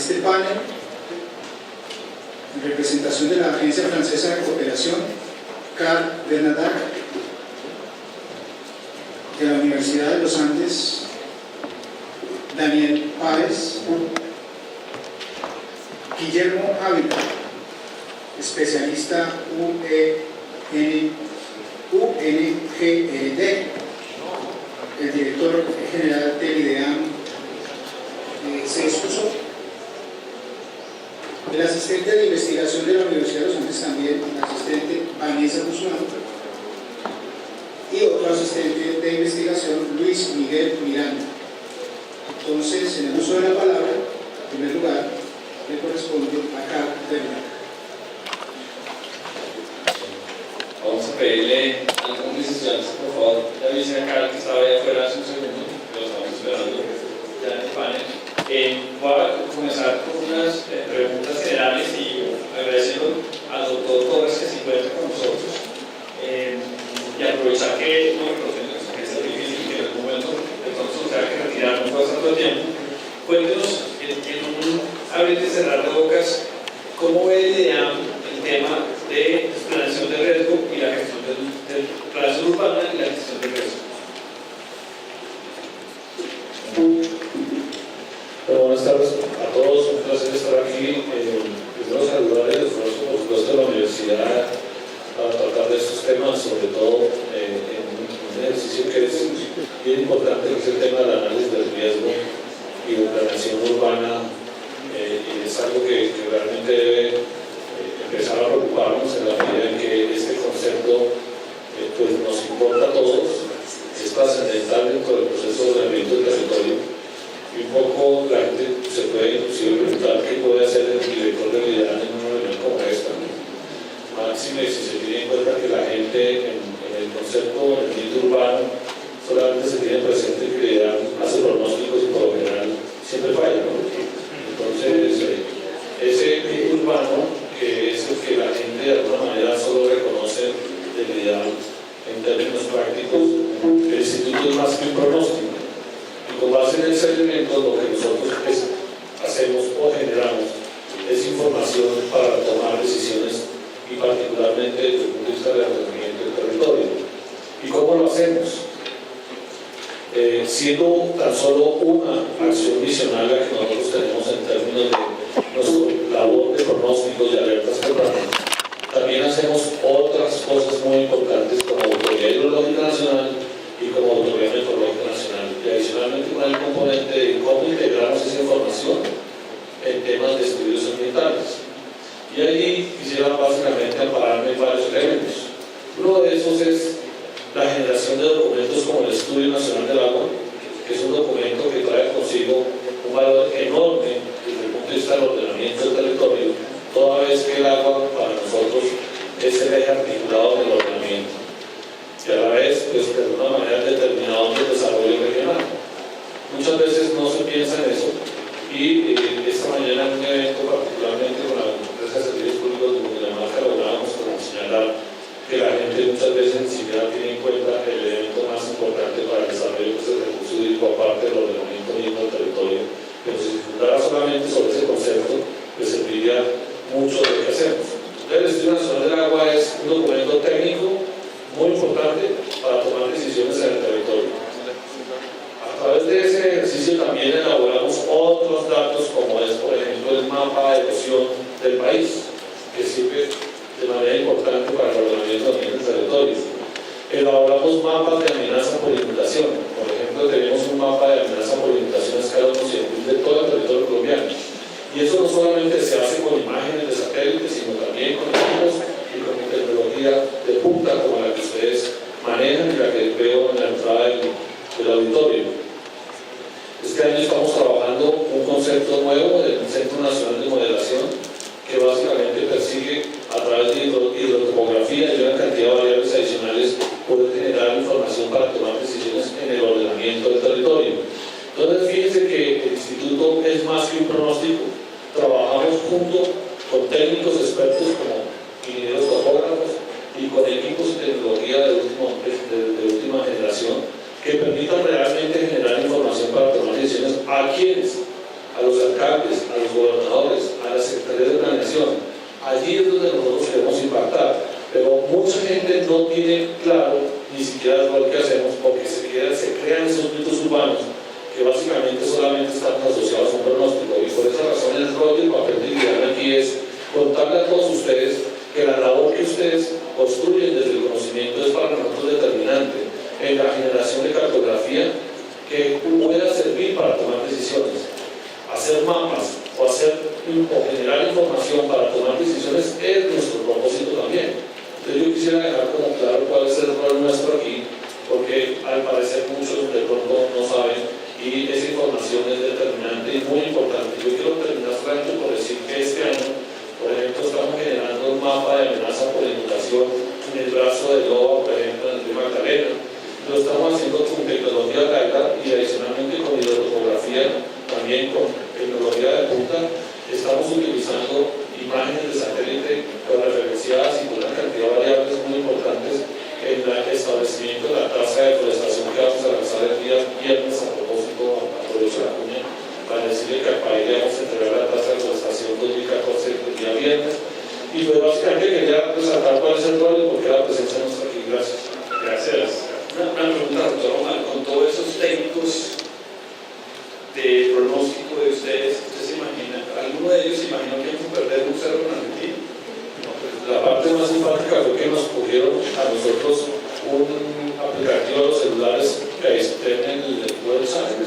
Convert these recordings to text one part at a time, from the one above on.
este panel en representación de la Agencia Francesa de Cooperación, Carl Bernadac, de la Universidad de los Andes, Daniel Páez, Guillermo Ávila, especialista UNGRD, el director general del IDEAM, se excusó. El asistente de investigación de la Universidad de los Andes también, la asistente Vanessa Guzmán, y otro asistente de investigación, Luis Miguel Miranda. Entonces, en el uso de la palabra, en primer lugar, le corresponde a Carl Bernadac. Vamos a pedirle a los licenciados, por favor, ya avisen a Carl que estaba allá afuera hace un segundo, lo estamos esperando ya en el panel. Voy a comenzar con unas preguntas generales y agradeciendo al doctor Torres que se encuentra con nosotros y aprovechar que no reconocemos que es difícil que en algún momento de pronto se tenga que retirar, no pasa todo el tiempo. Cuéntenos en un abrir y cerrar de bocas cómo ve el IDEAM el tema de planeación de riesgo y la gestión de planeación urbana y la gestión de riesgo. Bueno, buenas tardes a todos, un placer estar aquí. Primero saludar el esfuerzo, por supuesto, de la universidad para tratar de estos temas, sobre todo en un ejercicio que es bien importante, que es el tema del análisis del riesgo y de planeación urbana, y es algo que realmente debe empezar a preocuparnos en la medida en que este concepto pues nos importa a todos, es trascendental dentro del proceso de ordenamiento del territorio. Y un poco la gente se puede inclusive preguntar qué puede hacer el director de IDEAM en una reunión como esta. Máxime si se tiene en cuenta que la gente en el concepto del mito urbano solamente se tiene presente que IDEAM hace pronósticos y por lo general siempre falla, ¿no? Entonces, ese mito urbano, que es el que la gente de alguna manera solo reconoce del IDEAM en términos prácticos, el instituto es más que un pronóstico. Con base en ese elemento, lo que nosotros hacemos o generamos es información para tomar decisiones y particularmente desde el punto de vista del ordenamiento del territorio. ¿Y cómo lo hacemos? Siendo tan solo una acción visionaria que nosotros tenemos en términos de nuestra labor de pronósticos y alertas tempranas, también hacemos otras cosas muy importantes como Autoridad Hidrológica Nacional y como Autoridad Meteorológica Nacional, y adicionalmente con el componente de cómo integramos esa información en temas de estudios ambientales. Y allí quisiera básicamente ampararme en varios elementos. Uno de esos es la generación de documentos como el Estudio Nacional del Agua, que es un documento que trae consigo un valor enorme desde el punto de vista del ordenamiento del territorio, toda vez que el agua para nosotros es el eje articulado del ordenamiento. Y a la vez, pues de alguna manera determinado del desarrollo regional. Muchas veces no se piensa en eso, y esta mañana en un evento, particularmente con la empresa de servicios públicos de Cundinamarca, lográbamos como señalar que la gente muchas veces ni siquiera tiene en cuenta el elemento más importante para el desarrollo, que es el recurso hídrico, aparte del ordenamiento mismo del territorio. Pero si se fundara solamente sobre ese concepto, pues serviría mucho de lo que hacemos. El Estudio Nacional del Agua es un documento técnico muy importante para tomar decisiones en el territorio. A través de ese ejercicio también elaboramos otros datos, como es, por ejemplo, el mapa de erosión del país, que sirve de manera importante para el ordenamiento también del territorio. Elaboramos mapas de amenaza por inundación. Por ejemplo, tenemos un mapa de amenaza por inundación a escala nacional de todo el territorio colombiano. Y eso no solamente se hace con imágenes de satélites, sino también con equipos y con tecnología de punta como la que ustedes manejan y la que veo en la entrada del auditorio. Este año estamos trabajando un concepto nuevo del Centro Nacional de Modelación, que básicamente persigue a través de hidrotopografía y una cantidad de variables adicionales poder generar información para tomar decisiones en el ordenamiento del territorio. Entonces fíjense que el instituto es más que un pronóstico. Trabajamos junto con técnicos expertos como ingenieros topógrafos y con equipos y tecnología de última generación que permitan realmente generar información para tomar decisiones a quienes, a los alcaldes, a los los gobernadores, a las secretarías de planeación. Allí es donde nosotros queremos impactar, pero mucha gente no tiene claro ni siquiera el rol que hacemos, porque se crean esos mitos urbanos que básicamente solamente están asociados a un pronóstico, y por esa razón el rol y el papel de Liliana aquí es contarle a todos ustedes que la labor que ustedes construyen desde el conocimiento es para nosotros determinante en la generación de cartografía que pueda servir para tomar decisiones. Hacer mapas o generar información para tomar decisiones es nuestro propósito también. Entonces yo quisiera dejar como claro cuál es el rol nuestro aquí, porque al parecer muchos de pronto no saben y esa información es determinante y muy importante. Yo quiero terminar solamente por decir que este año, por ejemplo, estamos generando un mapa de amenaza por inundación en el brazo de Loa, por ejemplo, en el río Magdalena. Lo estamos haciendo con tecnología radar y adicionalmente con hidrotopografía, también con tecnología de punta. Estamos utilizando imágenes de satélite referenciadas y con una cantidad de variables muy importantes en el establecimiento de la tasa de deforestación que vamos a lanzar el día viernes. A propósito, aprovecho la cuña para decirle que al país le vamos a entregar la tasa de deforestación 2014 el día viernes. Y pues básicamente quería resaltar cuál es el rol y por qué la presencia nuestra aquí. Gracias. Gracias. Una pregunta, doctor Omar, con todos esos técnicos de pronóstico de ustedes, ¿usted se imagina, alguno de ellos se imaginó que íbamos a perder un cerro en Argentina? La parte más simpática fue que nos cogieron a nosotros un aplicativo a los celulares que tienen el Weather Channel,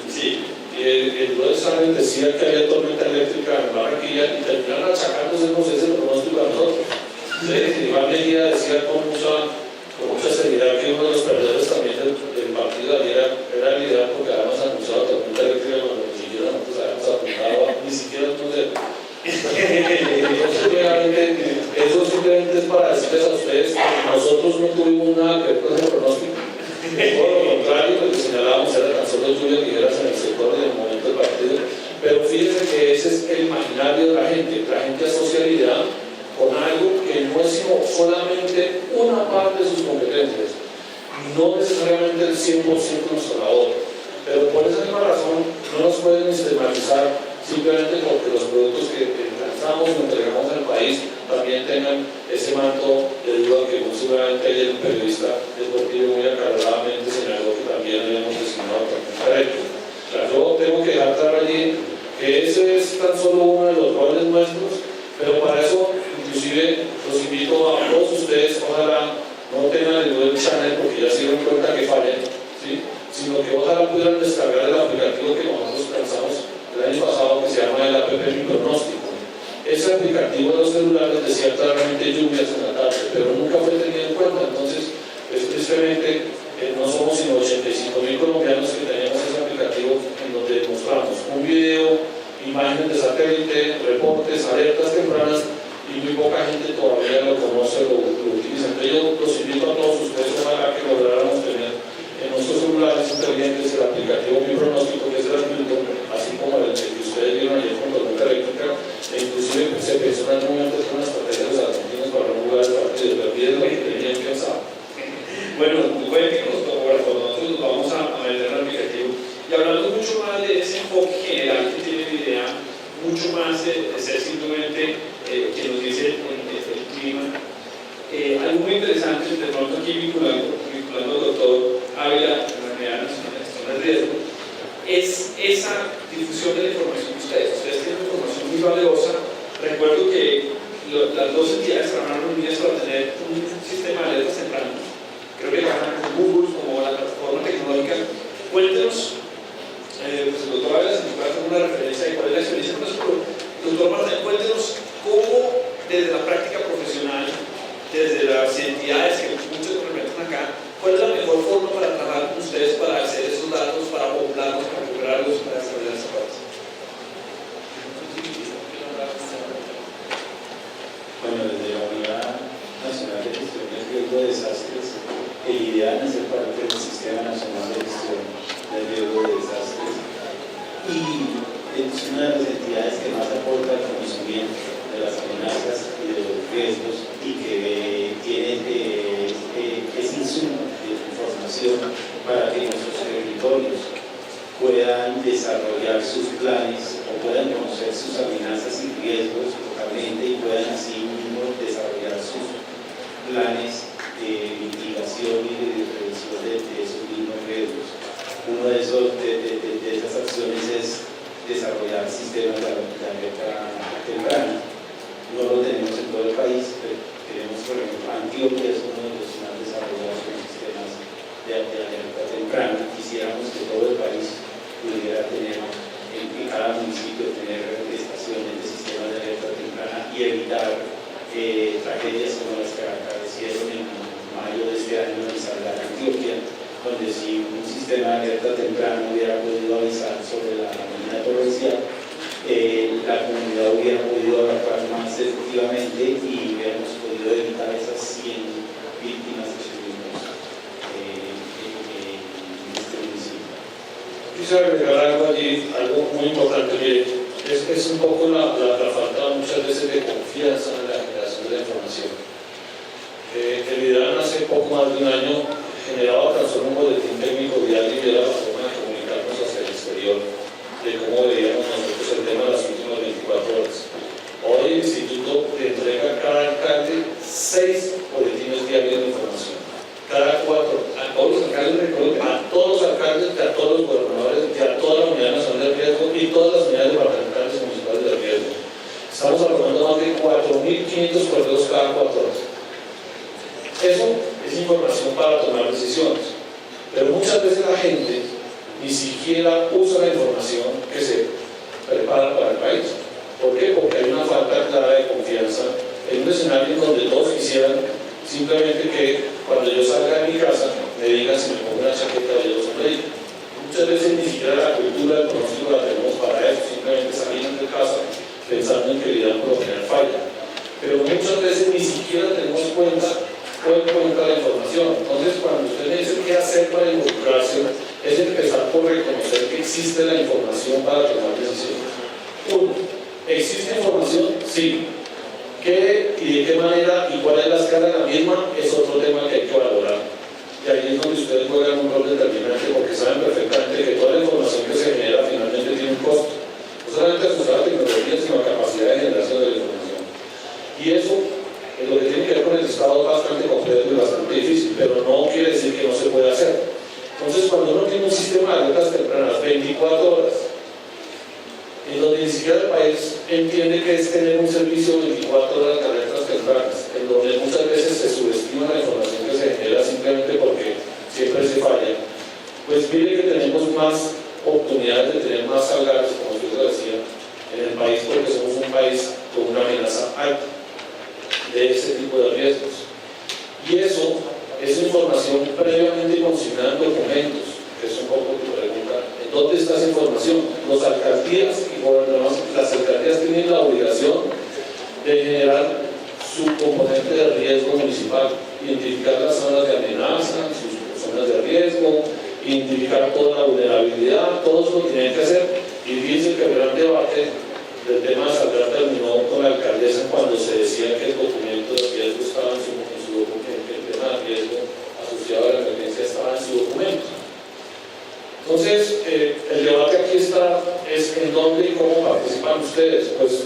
Sí. Y el Weather Channel decía que había tormenta eléctrica en Barranquilla y terminaron achacándonos ese pronóstico a nosotros. Iván Mejía decía con mucha seriedad que uno de los perdedores también del partido de ayer era el liderazgo, porque habíamos anunciado tormenta eléctrica cuando ni siquiera nosotros habíamos apuntado, ni siquiera eso simplemente es para decirles a ustedes que nosotros no tuvimos nada que ver con ese pronóstico. Por lo contrario, lo que señalábamos era tan solo lluvias ligeras en el sector en el momento del partido. Pero fíjense que ese es el imaginario de la gente. La gente asocia la idea con algo que no es sino solamente una parte de sus competencias, no necesariamente el 100% de nuestra labor. Pero por esa misma razón no nos pueden estigmatizar simplemente porque los productos que lanzamos o entregamos al país también tengan ese manto de duda que muy seguramente ayer un periodista deportivo muy acaloradamente señaló que también habíamos designado correcto. O sea, yo tengo que dejar claro allí que ese es tan solo uno de los roles nuestros, pero para eso inclusive los invito a todos ustedes, ojalá no tengan el Weather Channel porque ya se dieron cuenta que fallan, ¿sí? Sino que ojalá pudieran descargar el aplicativo que nosotros lanzamos el año pasado, que se llama el app Mi Pronóstico. Ese aplicativo de los celulares decía claramente lluvias en la tarde, pero nunca fue tenido en cuenta. Entonces, tristemente, no somos sino 85.000 colombianos que tenemos ese aplicativo en donde mostramos un video, imágenes de satélite, reportes, alertas tempranas, y muy poca gente todavía lo conoce o lo utiliza. Entonces yo los invito a todos ustedes ojalá que lográramos tener en nuestros celulares inteligentes el aplicativo Mi Pronóstico, que es gratuito, así como el que ustedes vieron ayer con tormenta eléctrica, e inclusive se pensó en algún momento en unas estrategias argentinas para no jugar el partido, pero olviden lo que tenían pensado. Bueno, nosotros nos vamos a meter en el aplicativo y hablando mucho más de ese enfoque general que tiene la idea, mucho más de ser simplemente que nos dice el clima. Algo muy interesante, de pronto aquí vinculando al doctor Ávila, de la Unidad Nacional de Gestión de Riesgo, es esa difusión de la información de ustedes. Ustedes tienen información muy valiosa. Recuerdo que las dos entidades trabajaron unidas para tener un sistema de alertas tempranas. Creo que trabajan con Google como la plataforma tecnológica. Cuéntenos, pues el doctor Ávila, si nos puede hacer una referencia de cuál es la experiencia con nosotros. Doctor Martín, cuéntenos cómo desde la práctica profesional, desde las entidades que muchos representan acá, ¿cuál es la mejor forma para trabajar con ustedes para hacer esos datos, para poblarlos, para recuperarlos, para desarrollar esa parte? Bueno, desde la Unidad Nacional de Gestión de Riesgo de Desastres, el ideal es ser parte del Sistema Nacional de Gestión de Riesgo de Desastres y es una de las entidades que más aporta el conocimiento de las amenazas y de los riesgos y que tiene ese insumo de información para que nuestros territorios puedan desarrollar sus planes puedan conocer sus amenazas y riesgos localmente y puedan así mismo desarrollar sus planes de mitigación y de prevención de esos mismos riesgos. Uno de esas acciones es desarrollar sistemas de alerta temprana. No lo tenemos en todo el país, pero tenemos, por ejemplo, Antioquia es uno de los más desarrollados con sistemas de alerta temprana. Quisiéramos que todo el país pudiera tener, en cada municipio, tener estaciones de sistemas de alerta temprana y evitar tragedias como las que acaecieron en mayo de este año en Salgar, Antioquia, donde si un sistema de alerta temprana hubiera podido avisar sobre la mina torrencial, la comunidad hubiera podido actuar más efectivamente y hubiéramos podido evitar esas 100 víctimas que tuvimos en este municipio. Quisiera agregar algo allí, algo muy importante, que es un poco la falta muchas veces de confianza en la generación de la información. El IDAN hace poco más de un año generaba tan solo un boletín técnico diario y era la forma de comunicarnos hacia el exterior de cómo veíamos nosotros el tema de las últimas 24 horas. Hoy el instituto le entrega a cada alcalde 6 boletines diarios de información. Cada 4, a todos los alcaldes, a todos los alcaldes, a todos los gobernadores, a toda la Unidad Nacional de Riesgo y todas las unidades departamentales y municipales de riesgo. Estamos hablando más de 4.500 correos cada 4 horas. Eso es información para tomar decisiones, pero muchas veces la gente ni siquiera usa la información que se prepara para el país. ¿Por qué? Porque hay una falta clara de confianza en un escenario en donde todos quisieran simplemente que cuando yo salga de mi casa me digan si me pongo una chaqueta o yo sonreír. Muchas veces ni siquiera la cultura del pronóstico la tenemos para eso, simplemente salimos de casa pensando en que el IDAN por lo general falla. Pero muchas veces ni siquiera tenemos cuenta la información. Entonces, cuando usted me dice qué hacer para involucrarse, es empezar por reconocer que existe la información para tomar decisiones. Uno, ¿existe información? Sí. ¿Qué y de qué manera y cuál es la escala de la misma? Es otro tema que hay que valorar. Y ahí es donde ustedes juegan un rol determinante porque saben perfectamente que toda la información que se genera finalmente tiene un costo. No solamente asociada a tecnología, sino a capacidad de generación de la información. Y eso lo que tiene que ver con el Estado es bastante complejo y bastante difícil, pero no quiere decir que no se pueda hacer. Entonces, cuando uno tiene un sistema de alertas tempranas 24 horas, en donde ni siquiera el país entiende que es tener un servicio 24 horas de alertas tempranas, en donde muchas veces se subestima la información que se genera simplemente porque siempre se falla, pues mire que tenemos más oportunidades de tener más salgares, como usted lo decía, en el país, porque somos un país con una amenaza alta de ese tipo de riesgos. Y eso es información previamente consignada en documentos, que es un poco tu pregunta. ¿En dónde está esa información? Las alcaldías y gobernadores, las alcaldías tienen la obligación de generar su componente de riesgo municipal, identificar las zonas de amenaza, sus zonas de riesgo, identificar toda la vulnerabilidad, todo eso lo tienen que hacer. Y fíjense que el gran debate del tema de Salgar terminó con la alcaldesa cuando se decía que el documento de riesgo estaba en su documento, el tema de riesgo asociado a la emergencia estaba en su documento. Entonces, el debate aquí está, es en dónde y cómo participan ustedes. Pues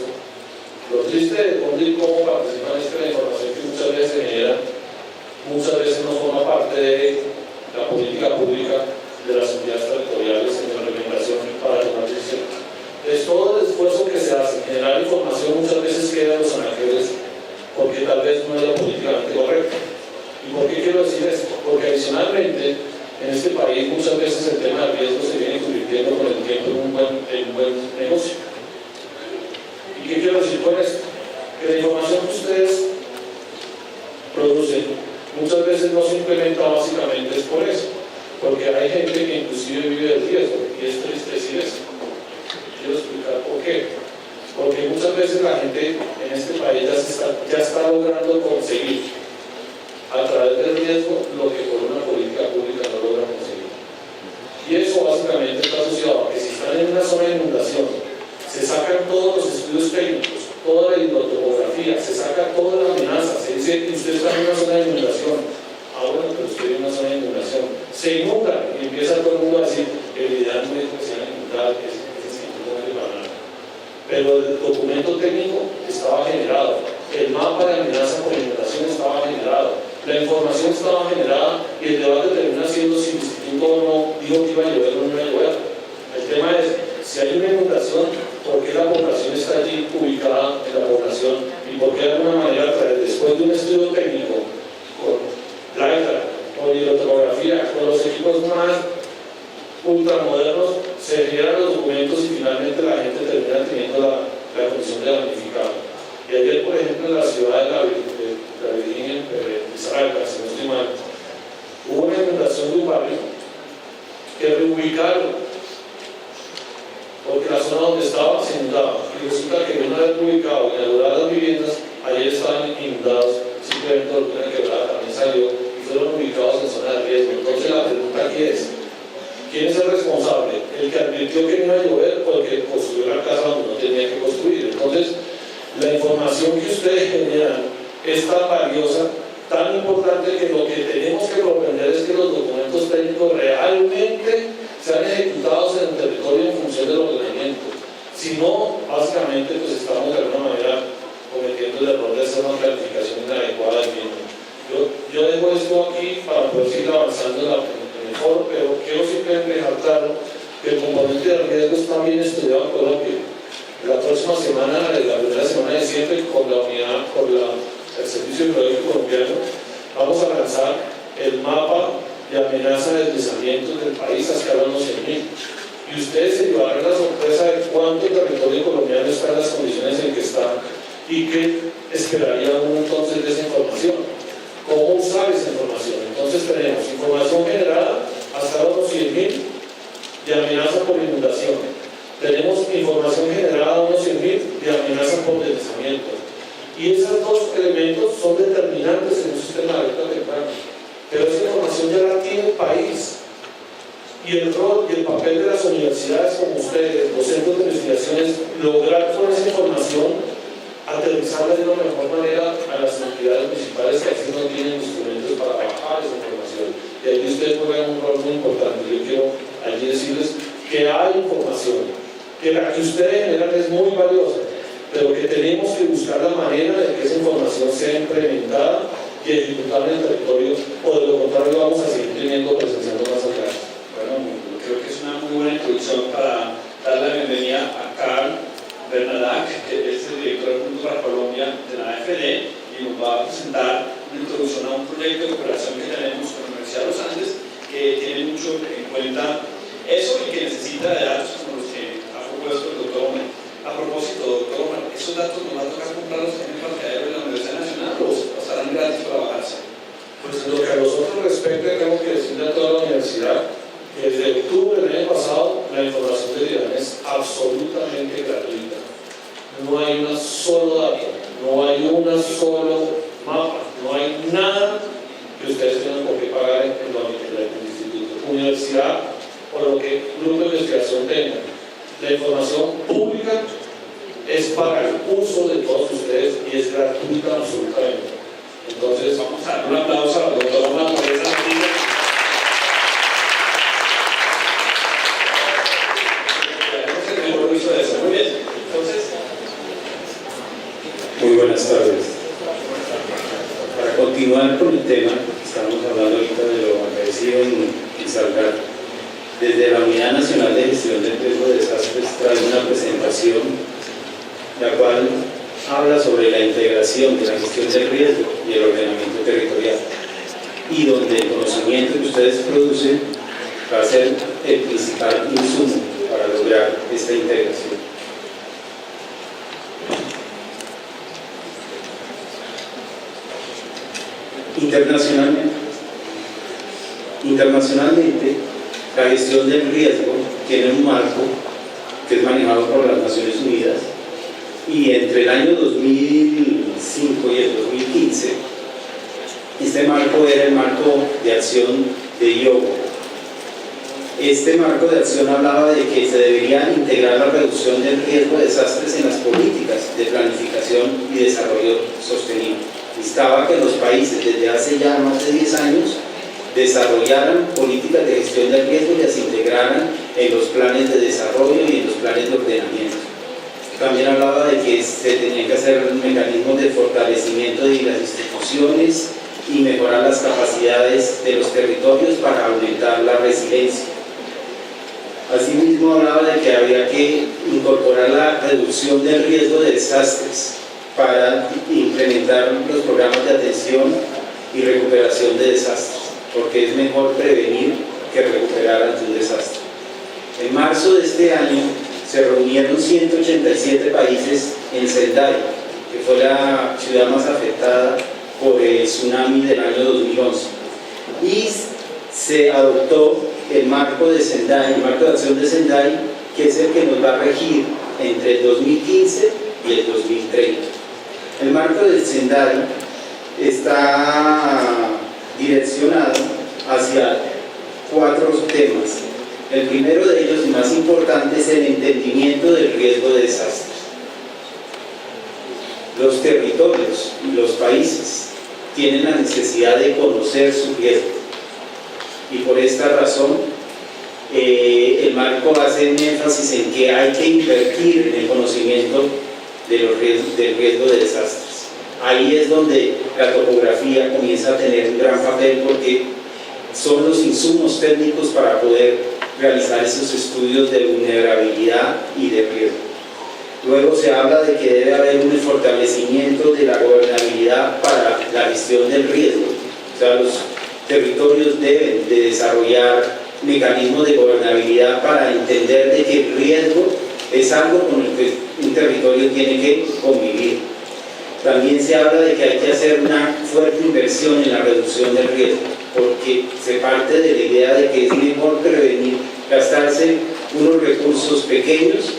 lo triste de dónde y cómo participan es que la información que muchas veces se genera, muchas veces no forma parte de la política pública de las unidades territoriales en la implementación para tomar decisiones. Es todo el esfuerzo que se hace, generar información muchas veces queda en los anaqueles porque tal vez no es la políticamente correcta. ¿Y por qué quiero decir esto? Porque adicionalmente en este país muchas veces el tema del riesgo se viene convirtiendo con el tiempo en un buen negocio. ¿Y qué quiero decir con esto? Que la información que ustedes producen muchas veces no se implementa básicamente es por eso, porque hay gente que inclusive vive del riesgo y es triste decir eso. Quiero explicar por qué. Porque muchas veces la gente en este país ya está logrando conseguir a través del riesgo lo que por una política pública no logra conseguir. Y eso básicamente está asociado a que si están en una zona de inundación, se sacan todos los estudios técnicos, toda la hidrotopografía, se saca toda la amenaza, se dice que usted está en una zona de inundación. Ahora, pero usted en una zona de inundación, se inunda y empieza todo el mundo a decir que el ideal no es que se van a inundar, que es que no vale para nada. pero el documento técnico estaba generado, el mapa de amenaza por inundación estaba generado, la información estaba generada y el debate termina siendo si el instituto o no dijo que iba a llover o no iba a llover. El tema es, si hay una inundación, ¿por qué la población está allí ubicada en la población? Y por qué de alguna manera, después de un estudio técnico, con LiDAR, con hidrotopografía, con los equipos más ultramodernos, se generan los documentos y finalmente la gente termina teniendo la condición de damnificado. Y ayer, por ejemplo, en la ciudad de la Virginia, Israel, si no estoy mal, hubo una inundación de un barrio que reubicaron porque la zona donde estaba se inundaba y resulta que una vez ubicado y inauguradas las viviendas, ayer estaban inundados, simplemente una quebrada también salió y fueron ubicados en zona de riesgo. Entonces la pregunta aquí es, ¿quién es el responsable? ¿El que advirtió que no iba a llover o el que construyó la casa donde no tenía que construir? Entonces, la información que ustedes generan es tan valiosa, tan importante, que lo que tenemos que propender es que los documentos técnicos realmente sean ejecutados en el territorio en función del ordenamiento. Si no, básicamente pues estamos de alguna manera cometiendo el error de hacer una planificación inadecuada del mismo. Yo dejo esto aquí para poder seguir avanzando en el foro, pero quiero simplemente dejar claro que el componente de riesgo está bien estudiado en Colombia. La próxima semana, la primera semana de diciembre, con la unidad, con el Servicio Hidrológico Colombiano, vamos a lanzar el mapa de amenaza de deslizamientos del país a escala unos 100.000. Y ustedes se llevarán la sorpresa de cuánto el territorio colombiano está en las condiciones en que está y qué esperaría uno entonces de esa información. ¿Cómo usar esa información? Entonces tenemos información generada hasta unos 100.000 de amenaza por inundación. Tenemos información generada unos 100.000 de amenaza por deslizamiento. Y esos dos elementos son determinantes en un sistema de alerta temprana. Pero esa información ya la tiene el país. Y el rol y el papel de las universidades como ustedes, los centros de investigación, es lograr con esa información aterrizarla de una mejor manera a las entidades municipales que así no tienen instrumentos para bajar esa información. Y ahí ustedes juegan un rol muy importante. Yo quiero allí decirles que hay información, que la que ustedes generan es muy valiosa, pero que tenemos que buscar la manera de que esa información sea implementada y ejecutada en el territorio, o de lo contrario vamos a seguir teniendo presenciando más atrás. Bueno, creo que es una muy buena introducción para dar la bienvenida a Carl Bernadac, que es el director de Puntos para Colombia de la AFD, y nos va a presentar una introducción a un proyecto de cooperación que tenemos con la Universidad de los Andes, que tiene mucho en cuenta eso y que necesita de datos como los que ha propuesto el doctor Omar. A propósito, doctor Omar, ¿esos datos nos va a tocar comprarlos en el parqueadero de la Universidad Nacional o estarán gratis para bajarse? Pues en lo que a nosotros respecta, tengo que decirle a toda la universidad que desde octubre del año pasado la información de DIAN es absolutamente gratuita. No hay un solo dato, no hay un solo mapa, no hay nada que ustedes tengan por qué pagar en lo del instituto, universidad o lo que el grupo de investigación tenga. La información pública es para el uso de todos ustedes y es gratuita absolutamente. Entonces, vamos a dar un aplauso a la doctora Omar por esa noticia. De eso. Muy bien. Entonces, muy buenas tardes. Para continuar con el tema, estamos hablando ahorita de lo acaecido en Salgar. Desde la Unidad Nacional de Gestión del Riesgo de Desastres trae una presentación la cual habla sobre la integración de la gestión del riesgo y el ordenamiento territorial, y donde el conocimiento que ustedes producen va a ser el principal insumo para lograr esta integración. Internacionalmente, la gestión del riesgo tiene un marco que es manejado por las Naciones Unidas, y entre el año 2005 y el 2015, este marco era el marco de acción de IOGO. Este marco de acción hablaba de que se debería integrar la reducción del riesgo de desastres en las políticas de planificación y desarrollo sostenible. Instaba que los países desde hace ya más de 10 años desarrollaran políticas de gestión del riesgo y las integraran en los planes de desarrollo y en los planes de ordenamiento. también hablaba de que se tenía que hacer mecanismos de fortalecimiento de las instituciones y mejorar las capacidades de los territorios para aumentar la resiliencia. Asimismo hablaba de que había que incorporar la reducción del riesgo de desastres para implementar los programas de atención y recuperación de desastres, porque es mejor prevenir que recuperar ante un desastre. En marzo de este año se reunieron 187 países en Sendai, que fue la ciudad más afectada por el tsunami del año 2011, y se adoptó el marco de Sendai, el marco de acción de Sendai, que es el que nos va a regir entre el 2015 y el 2030. El marco de Sendai está direccionado hacia 4 temas. El primero de ellos y más importante es el entendimiento del riesgo de desastres. Los territorios y los países tienen la necesidad de conocer su riesgo, y por esta razón el marco hace un énfasis en que hay que invertir en el conocimiento del riesgo de desastres. Ahí es donde la topografía comienza a tener un gran papel, porque son los insumos técnicos para poder realizar esos estudios de vulnerabilidad y de riesgo. Luego se habla de que debe haber un fortalecimiento de la gobernabilidad para la gestión del riesgo. O sea, los territorios deben de desarrollar mecanismos de gobernabilidad para entender de que el riesgo es algo con el que un territorio tiene que convivir. También se habla de que hay que hacer una fuerte inversión en la reducción del riesgo, porque se parte de la idea de que es mejor prevenir, gastarse unos recursos pequeños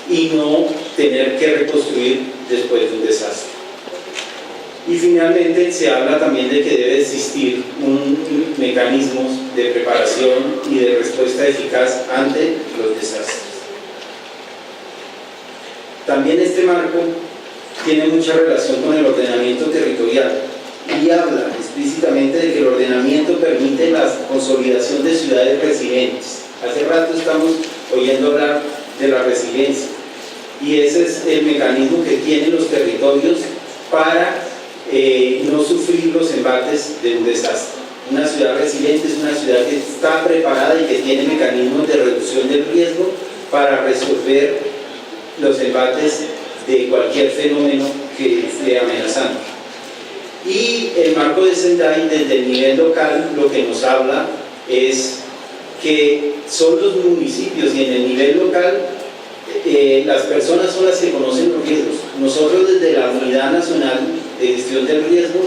y no tener que reconstruir después de un desastre. Y finalmente se habla también de que debe existir mecanismos de preparación y de respuesta eficaz ante los desastres. También este marco tiene mucha relación con el ordenamiento territorial y habla explícitamente de que el ordenamiento permite la consolidación de ciudades resilientes. Hace rato estamos oyendo hablar de la resiliencia, y ese es el mecanismo que tienen los territorios para no sufrir los embates de un desastre. Una ciudad resiliente es una ciudad que está preparada y que tiene mecanismos de reducción del riesgo para resolver los embates de cualquier fenómeno que esté amenazando. Y el marco de Sendai, desde el nivel local, lo que nos habla es que son los municipios, y en el nivel local las personas son las que conocen los riesgos. Nosotros desde la Unidad Nacional de Gestión del Riesgo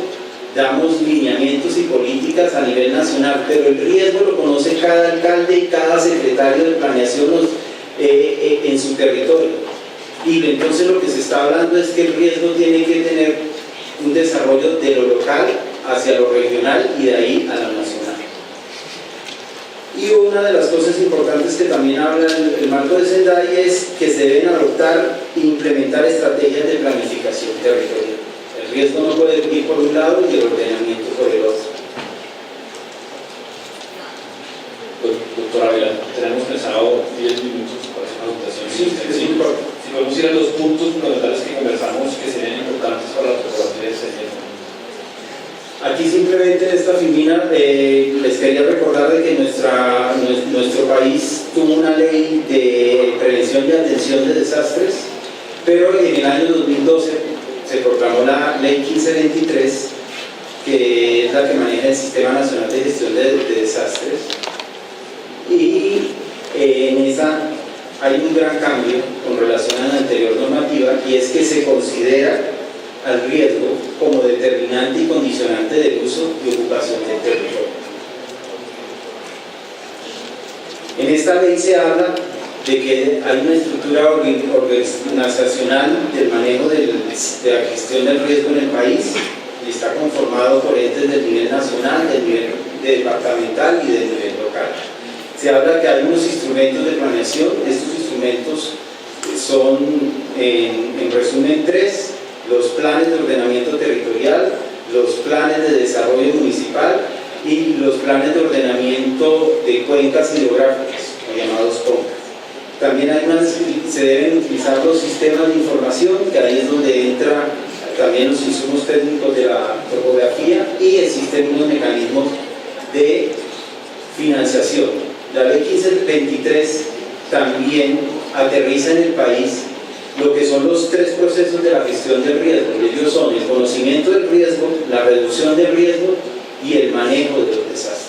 damos lineamientos y políticas a nivel nacional, pero el riesgo lo conoce cada alcalde y cada secretario de planeación en su territorio. Y entonces lo que se está hablando es que el riesgo tiene que tener un desarrollo de lo local hacia lo regional y de ahí a lo nacional. Y una de las cosas importantes que también habla el marco de Sendai es que se deben adoptar e implementar estrategias de planificación territorial. El riesgo no puede ir por un lado y el ordenamiento por el otro. Doctora Vela, tenemos pensado 10 minutos para esa presentación. Si podemos ir a los puntos fundamentales que conversamos que serían importantes para la preparación del seguimiento. Aquí simplemente esta filmina les quería recordar de que nuestro país tuvo una ley de prevención y atención de desastres, pero en el año 2012 se proclamó la ley 1523, que es la que maneja el Sistema Nacional de Gestión de Desastres, y en esa hay un gran cambio con relación a la anterior normativa, y es que se considera al riesgo como determinante y condicionante del uso y ocupación del territorio. En esta ley se habla de que hay una estructura organizacional del manejo de la gestión del riesgo en el país, y está conformado por entes del nivel nacional, del nivel departamental y del nivel local. Se habla que hay unos instrumentos de planeación. Estos instrumentos son, en resumen, 3: los planes de ordenamiento territorial, los planes de desarrollo municipal y los planes de ordenamiento de cuencas hidrográficas, llamados CONCAS. También se deben utilizar los sistemas de información, que ahí es donde entra también los insumos técnicos de la topografía, y existen unos mecanismos de financiación. La ley 1523 también aterriza en el país lo que son los 3 procesos de la gestión del riesgo. Ellos son el conocimiento del riesgo, la reducción del riesgo y el manejo de los desastres.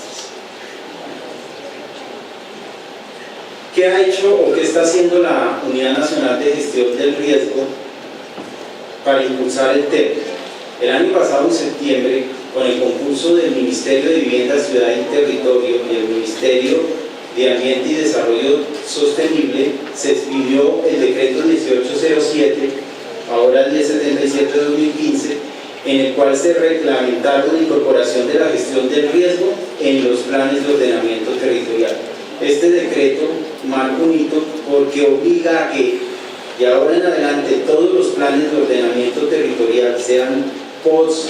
¿Qué ha hecho o qué está haciendo la Unidad Nacional de Gestión del Riesgo para impulsar el tema? El año pasado, en septiembre, con el concurso del Ministerio de Vivienda, Ciudad y Territorio y el Ministerio de Ambiente y Desarrollo Sostenible, se expidió el decreto 1807, ahora el 1077 de 2015, en el cual se reglamentaron la incorporación de la gestión del riesgo en los planes de ordenamiento territorial. Este decreto marca un hito porque obliga a que, de ahora en adelante, todos los planes de ordenamiento territorial, sean POS,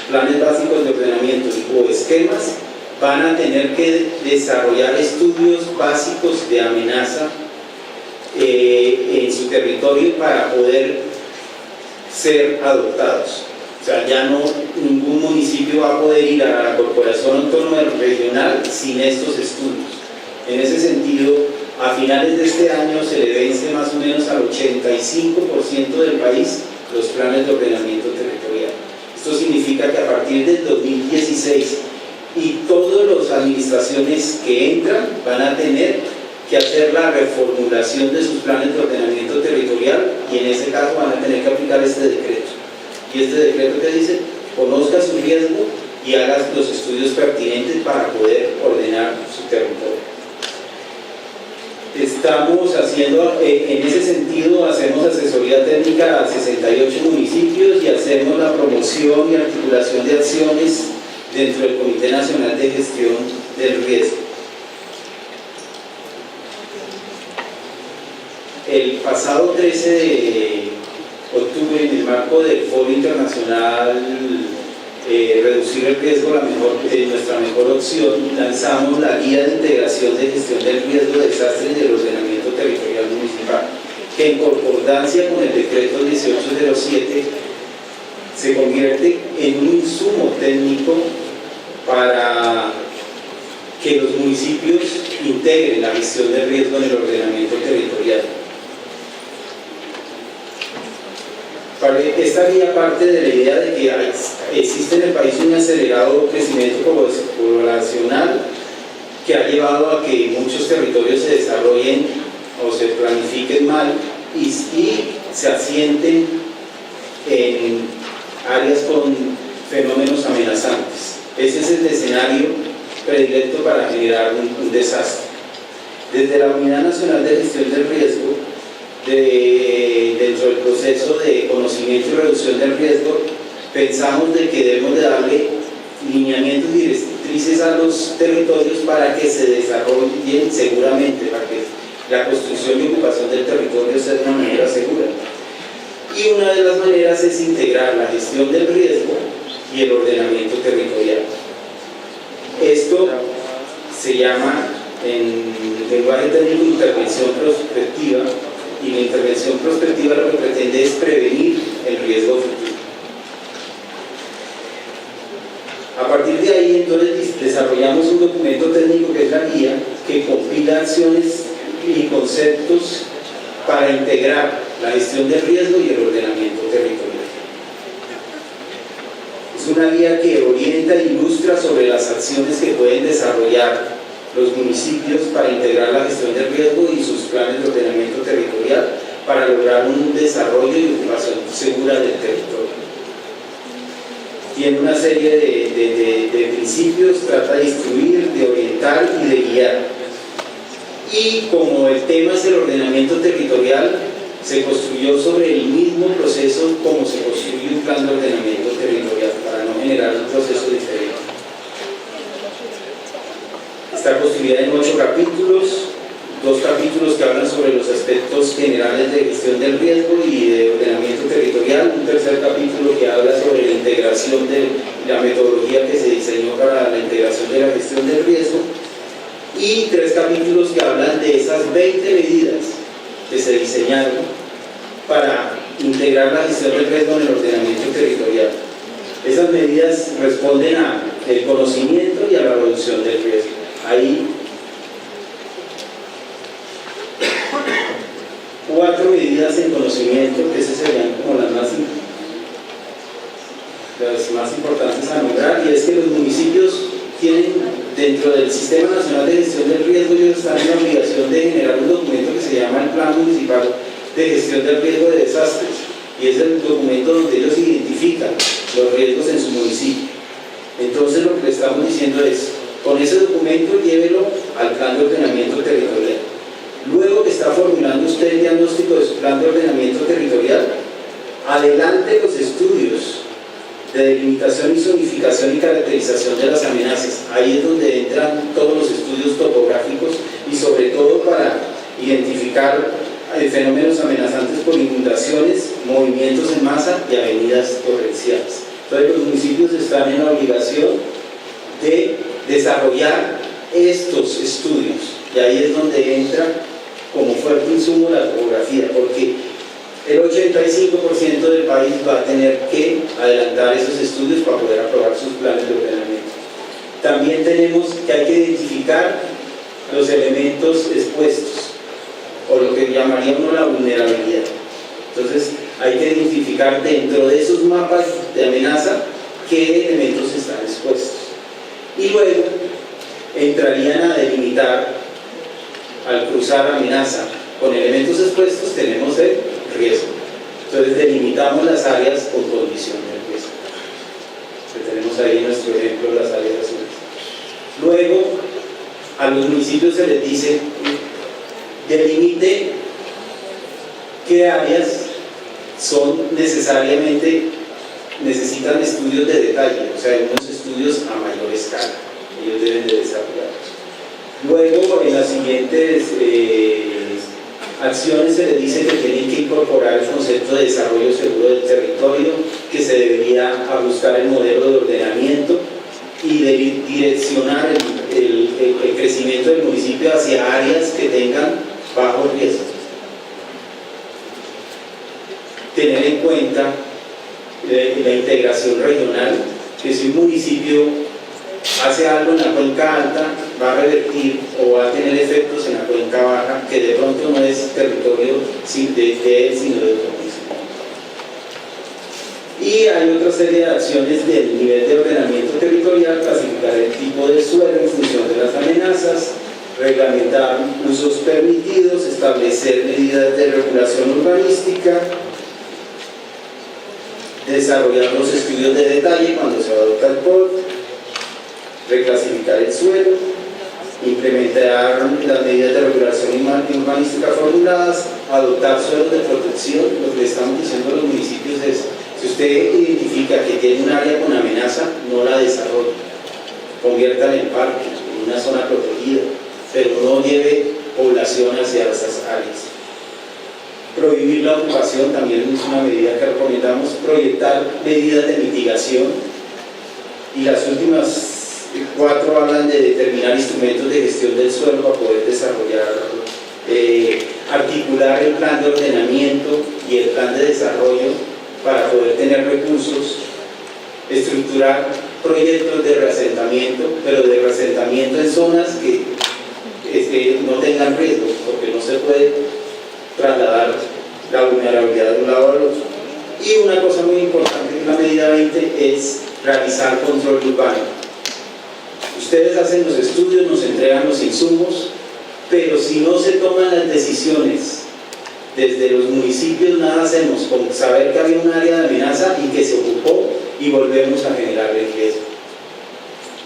planes básicos de ordenamiento o esquemas, van a tener que desarrollar estudios básicos de amenaza en su territorio para poder ser adoptados. O sea, ya no, ningún municipio va a poder ir a la Corporación Autónoma Regional sin estos estudios. En ese sentido, a finales de este año se le vence más o menos al 85% del país los planes de ordenamiento territorial. Esto significa que a partir del 2016 y todas las administraciones que entran van a tener que hacer la reformulación de sus planes de ordenamiento territorial, y en ese caso van a tener que aplicar este decreto. Y este decreto que dice: conozca su riesgo y haga los estudios pertinentes para poder ordenar su territorio. Estamos haciendo, en ese sentido, hacemos asesoría técnica a 68 municipios y hacemos la promoción y articulación de acciones dentro del Comité Nacional de Gestión del Riesgo. El pasado 13 de octubre, en el marco del Foro Internacional Reducir el Riesgo, nuestra mejor opción, lanzamos la Guía de Integración de Gestión del Riesgo de Desastres y del Ordenamiento Territorial Municipal, que en concordancia con el decreto 1807 se convierte en un insumo técnico para que los municipios integren la gestión del riesgo en el ordenamiento territorial. Esta guía parte de la idea de que existe en el país un acelerado crecimiento poblacional que ha llevado a que muchos territorios se desarrollen o se planifiquen mal y se asienten en áreas con fenómenos amenazantes. Ese es el escenario predilecto para generar un desastre. Desde la Unidad Nacional de Gestión del Riesgo, dentro del proceso de conocimiento y reducción del riesgo, pensamos de que debemos de darle lineamientos y directrices a los territorios para que se desarrollen seguramente, para que la construcción y ocupación del territorio sea de una manera segura. Y una de las maneras es integrar la gestión del riesgo y el ordenamiento territorial. Esto se llama, en lenguaje técnico, intervención prospectiva, y la intervención prospectiva lo que pretende es prevenir el riesgo futuro. A partir de ahí, entonces, desarrollamos un documento técnico que es la guía, que compila acciones y conceptos para integrar la gestión del riesgo y el ordenamiento territorial. Es una guía que orienta e ilustra sobre las acciones que pueden desarrollar los municipios para integrar la gestión del riesgo y sus planes de ordenamiento territorial para lograr un desarrollo y ocupación segura del territorio. Tiene una serie de principios, trata de instruir, de orientar y de guiar. Y como el tema es el ordenamiento territorial, se construyó sobre el mismo proceso como se construye un plan de ordenamiento territorial, para no generar un proceso diferente. Está construida en 8 capítulos, 2 capítulos que hablan sobre los aspectos generales de gestión del riesgo y de ordenamiento territorial, un tercer capítulo que habla sobre la integración de la metodología que se diseñó para la integración de la gestión del riesgo, y 3 capítulos que hablan de esas 20 medidas que se diseñaron para integrar la gestión del riesgo en el ordenamiento territorial. Esas medidas responden al conocimiento y a la reducción del riesgo. Hay 4 medidas en conocimiento, que esas serían como las más importantes a nombrar, y es que los municipios tienen, dentro del Sistema Nacional de Gestión del Riesgo, ellos están en la obligación de generar un documento que se llama el Plan Municipal de Gestión del Riesgo de Desastres, y es el documento donde ellos identifican los riesgos en su municipio. Entonces lo que le estamos diciendo es, con ese documento llévelo al plan de ordenamiento territorial. Luego que está formulando usted el diagnóstico de su plan de ordenamiento territorial, adelante los estudios de delimitación y zonificación y caracterización de las amenazas. Ahí es donde entran todos los estudios topográficos y sobre todo para identificar fenómenos amenazantes por inundaciones, movimientos en masa y avenidas torrenciales. Entonces los municipios están en la obligación de desarrollar estos estudios, y ahí es donde entra como fuerte insumo la topografía, porque el 85% del país va a tener que adelantar esos estudios para poder aprobar sus planes de ordenamiento. También tenemos que hay que identificar los elementos expuestos, o lo que llamaría uno la vulnerabilidad. Entonces hay que identificar dentro de esos mapas de amenaza qué elementos están expuestos. Y luego entrarían a delimitar, al cruzar amenaza con elementos expuestos, tenemos el riesgo. Entonces delimitamos las áreas con condición de riesgo. Que tenemos ahí en nuestro ejemplo las áreas azules. Luego, a los municipios se les dice, delimite qué áreas necesitan estudios de detalle, o sea, unos estudios a mayor escala, ellos deben de desarrollarlos. Luego, en las siguientes acciones se les dice que tienen que incorporar el concepto de desarrollo seguro del territorio, que se debería buscar el modelo de ordenamiento y de direccionar el crecimiento del municipio hacia áreas que tengan bajo riesgo. Tener en cuenta la integración regional, que si un municipio hace algo en la cuenca alta, va a revertir o va a tener efectos en la cuenca baja, que de pronto no es territorio de él, sino de otro municipio. Y hay otra serie de acciones del nivel de ordenamiento territorial: clasificar el tipo de suelo en función de las amenazas, reglamentar usos permitidos, establecer medidas de regulación urbanística, desarrollar los estudios de detalle cuando se adopta el POD, reclasificar el suelo, implementar las medidas de regulación urbanística formuladas, adoptar suelos de protección. Lo que le estamos diciendo a los municipios es, si usted identifica que tiene un área con amenaza, no la desarrolle, conviértala en parque, en una zona protegida, pero no lleve población hacia esas áreas. Prohibir la ocupación también es una medida que recomendamos. Proyectar medidas de mitigación, y las últimas 4 hablan de determinar instrumentos de gestión del suelo para poder desarrollar, articular el plan de ordenamiento y el plan de desarrollo para poder tener recursos, estructurar proyectos de reasentamiento, pero de reasentamiento en zonas que no tengan riesgo, porque no se puede trasladar la vulnerabilidad de un lado al otro. Y una cosa muy importante en la medida 20 es realizar control urbano. Ustedes hacen los estudios, nos entregan los insumos, pero si no se toman las decisiones desde los municipios, nada hacemos con saber que había un área de amenaza y que se ocupó y volvemos a generar el riesgo.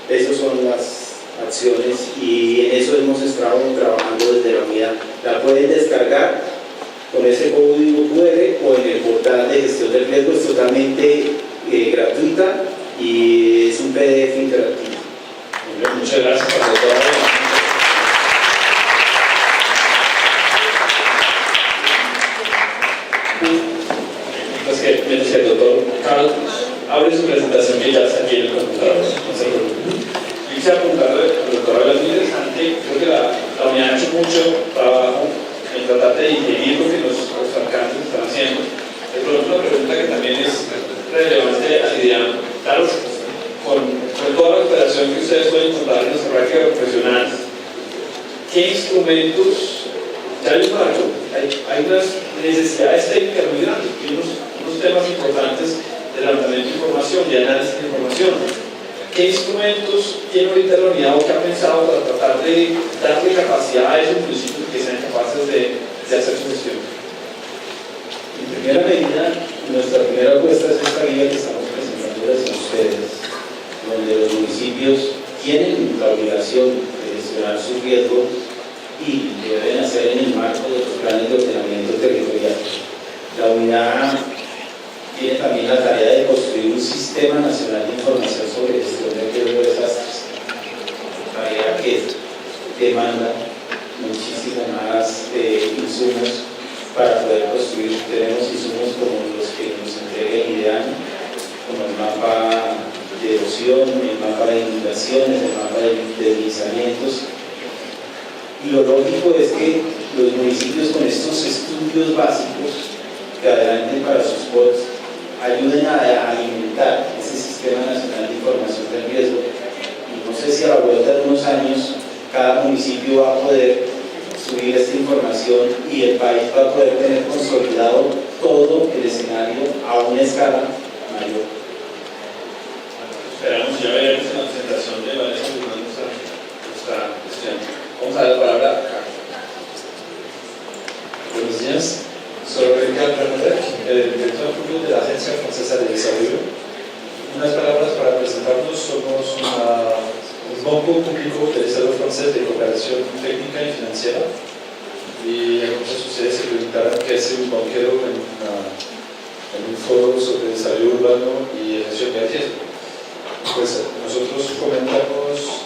Esas son las acciones y en eso hemos estado trabajando desde la unidad. La pueden descargar con ese código QR o en el portal de gestión del riesgo. Es totalmente gratuita y es un PDF interactivo. Muchas gracias por todo. Pues que mientras el doctor Carlos abre su presentación, que ya está aquí en el computador, no se preocupe. Yo quisiera preguntarle al doctor algo muy interesante. Creo que la unidad ha hecho mucho trabajo en tratar de digerir lo que los alcaldes están haciendo. De pronto una pregunta que también es relevante a lidiar, claro, con toda la cooperación que ustedes pueden encontrar en nuestra práctica profesional, ¿qué instrumentos? Ya hay un marco, hay unas necesidades técnicas muy grandes, y unos temas importantes de levantamiento de información y análisis de información. ¿Qué instrumentos tiene ahorita la unidad o qué ha pensado para tratar de darle capacidad a esos municipios que sean capaces de hacer su gestión? En primera medida, nuestra primera apuesta es esta guía que estamos presentando a ustedes, donde los municipios tienen la obligación de gestionar sus riesgos y lo deben hacer en el marco de los planes de ordenamiento territorial. La unidad tiene también la tarea de construir un sistema nacional de información sobre gestión de riesgo de desastres, tarea que demanda muchísimo más insumos para poder construir. Tenemos insumos como los que nos entrega el IDEAN, como el mapa de erosión, el mapa de inundaciones, el mapa de deslizamientos. Y lo lógico es que los municipios con estos estudios básicos que adelanten para sus POTS ayuden a alimentar ese sistema nacional de información del riesgo. Y no sé si a la vuelta de unos años cada municipio va a poder subir esta información y el país va a poder tener consolidado todo el escenario a una escala mayor. Esperamos ya ver en la presentación de Vanessa nuestra gestión. Vamos a dar la palabra acá. Buenos días, soy Ricardo Bernadette, el director público de la Agencia Francesa de Desarrollo. Unas palabras para presentarnos: somos un banco público del Estado francés de cooperación técnica y financiera. Y entonces ustedes se preguntarán qué hace un banquero en un foro sobre desarrollo urbano y gestión de riesgo. Pues nosotros fomentamos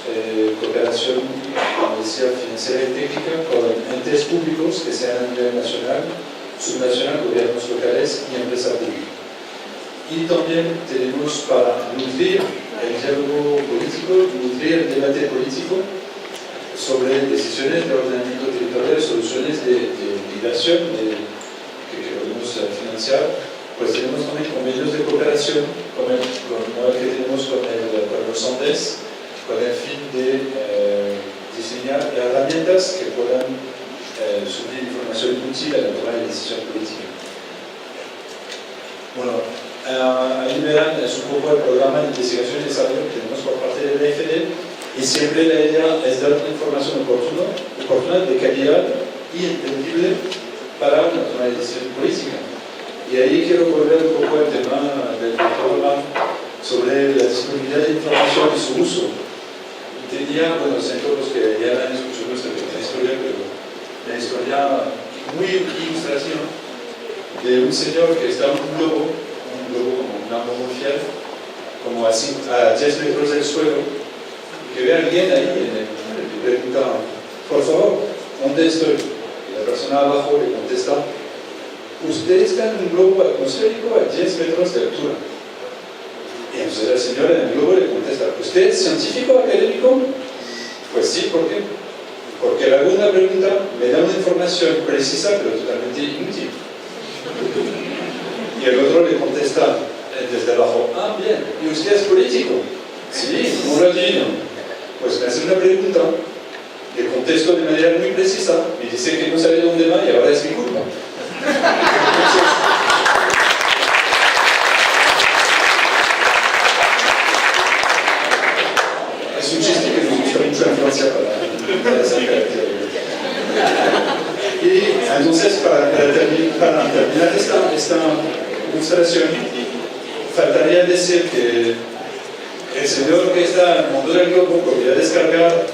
cooperación, como decía, financiera y técnica con entes públicos que sean a nivel nacional, subnacional, gobiernos locales y empresa pública. Y también tenemos para nutrir el diálogo político, nutrir el debate político sobre decisiones de ordenamiento territorial, soluciones de migración que queremos financiar. Pues tenemos también convenios de cooperación como el que tenemos con los Andes, con el fin de diseñar herramientas que puedan subir información útil a la toma de decisión política. Bueno, ahí verán, es un poco el programa de investigación y desarrollo que tenemos por parte del EFD, y siempre la idea es dar una información oportuna, de calidad y entendible para una toma de decisión política. Y ahí quiero volver un poco al tema del programa sobre la disponibilidad de información y su uso. Tenía, bueno, siento los que ya han escuchado esta pequeña historia, pero la historia muy ilustración de un señor que está en un globo como una monofia, como a 10 metros del suelo, y que ve a alguien ahí y le pregunta: por favor, ¿dónde estoy? Y la persona abajo le contesta: usted está en un globo atmosférico a 10 metros de altura. Y entonces el señor en el globo le contesta: ¿usted es científico académico? Pues sí, ¿por qué? Porque la segunda pregunta me da una información precisa pero totalmente inútil. Y el otro le contesta desde abajo: ah, bien, ¿y usted es político? Sí, ¿cómo lo adivino? Pues me hace una pregunta, le contesto de manera muy precisa, me dice que no sabe dónde va y ahora es mi culpa. Es un chiste que nos gusta mucho en Francia para esa característica. Y entonces, para terminar esta ilustración, faltaría decir que el señor que está en el mundo del globo podría descargar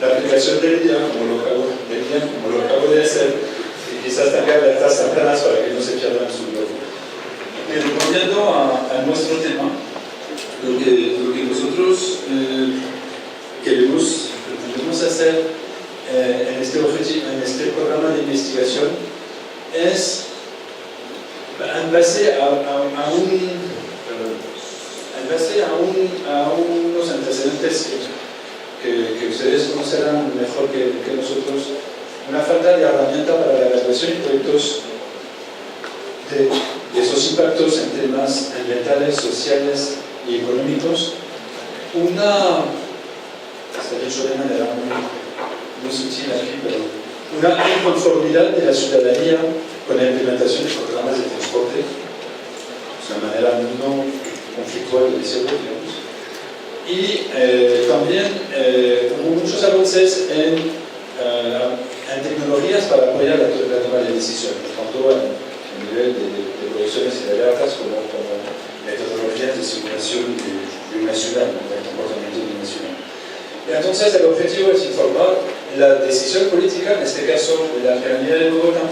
la aplicación del día, como lo acabo de hacer, y quizás tenga alertas tempranas para que no se pierdan su globo. Pero volviendo a nuestro tema, lo que nosotros queremos hacer en este programa de investigación es, en base a unos antecedentes que ustedes conocerán mejor que nosotros, una falta de herramienta para la evaluación de proyectos de esos impactos en temas ambientales, sociales y económicos, está dicho de manera muy sutil aquí, pero una inconformidad de la ciudadanía con la implementación de programas de transporte, de una manera no conflictual de decirlo, digamos. Y también hubo muchos avances en tecnologías para apoyar la toma de decisiones, tanto a nivel de producciones y de alertas como metodologías de simulación de una ciudad, del comportamiento de una ciudad. Y entonces el objetivo es informar la decisión política, en este caso de la Alcaldía de Bogotá,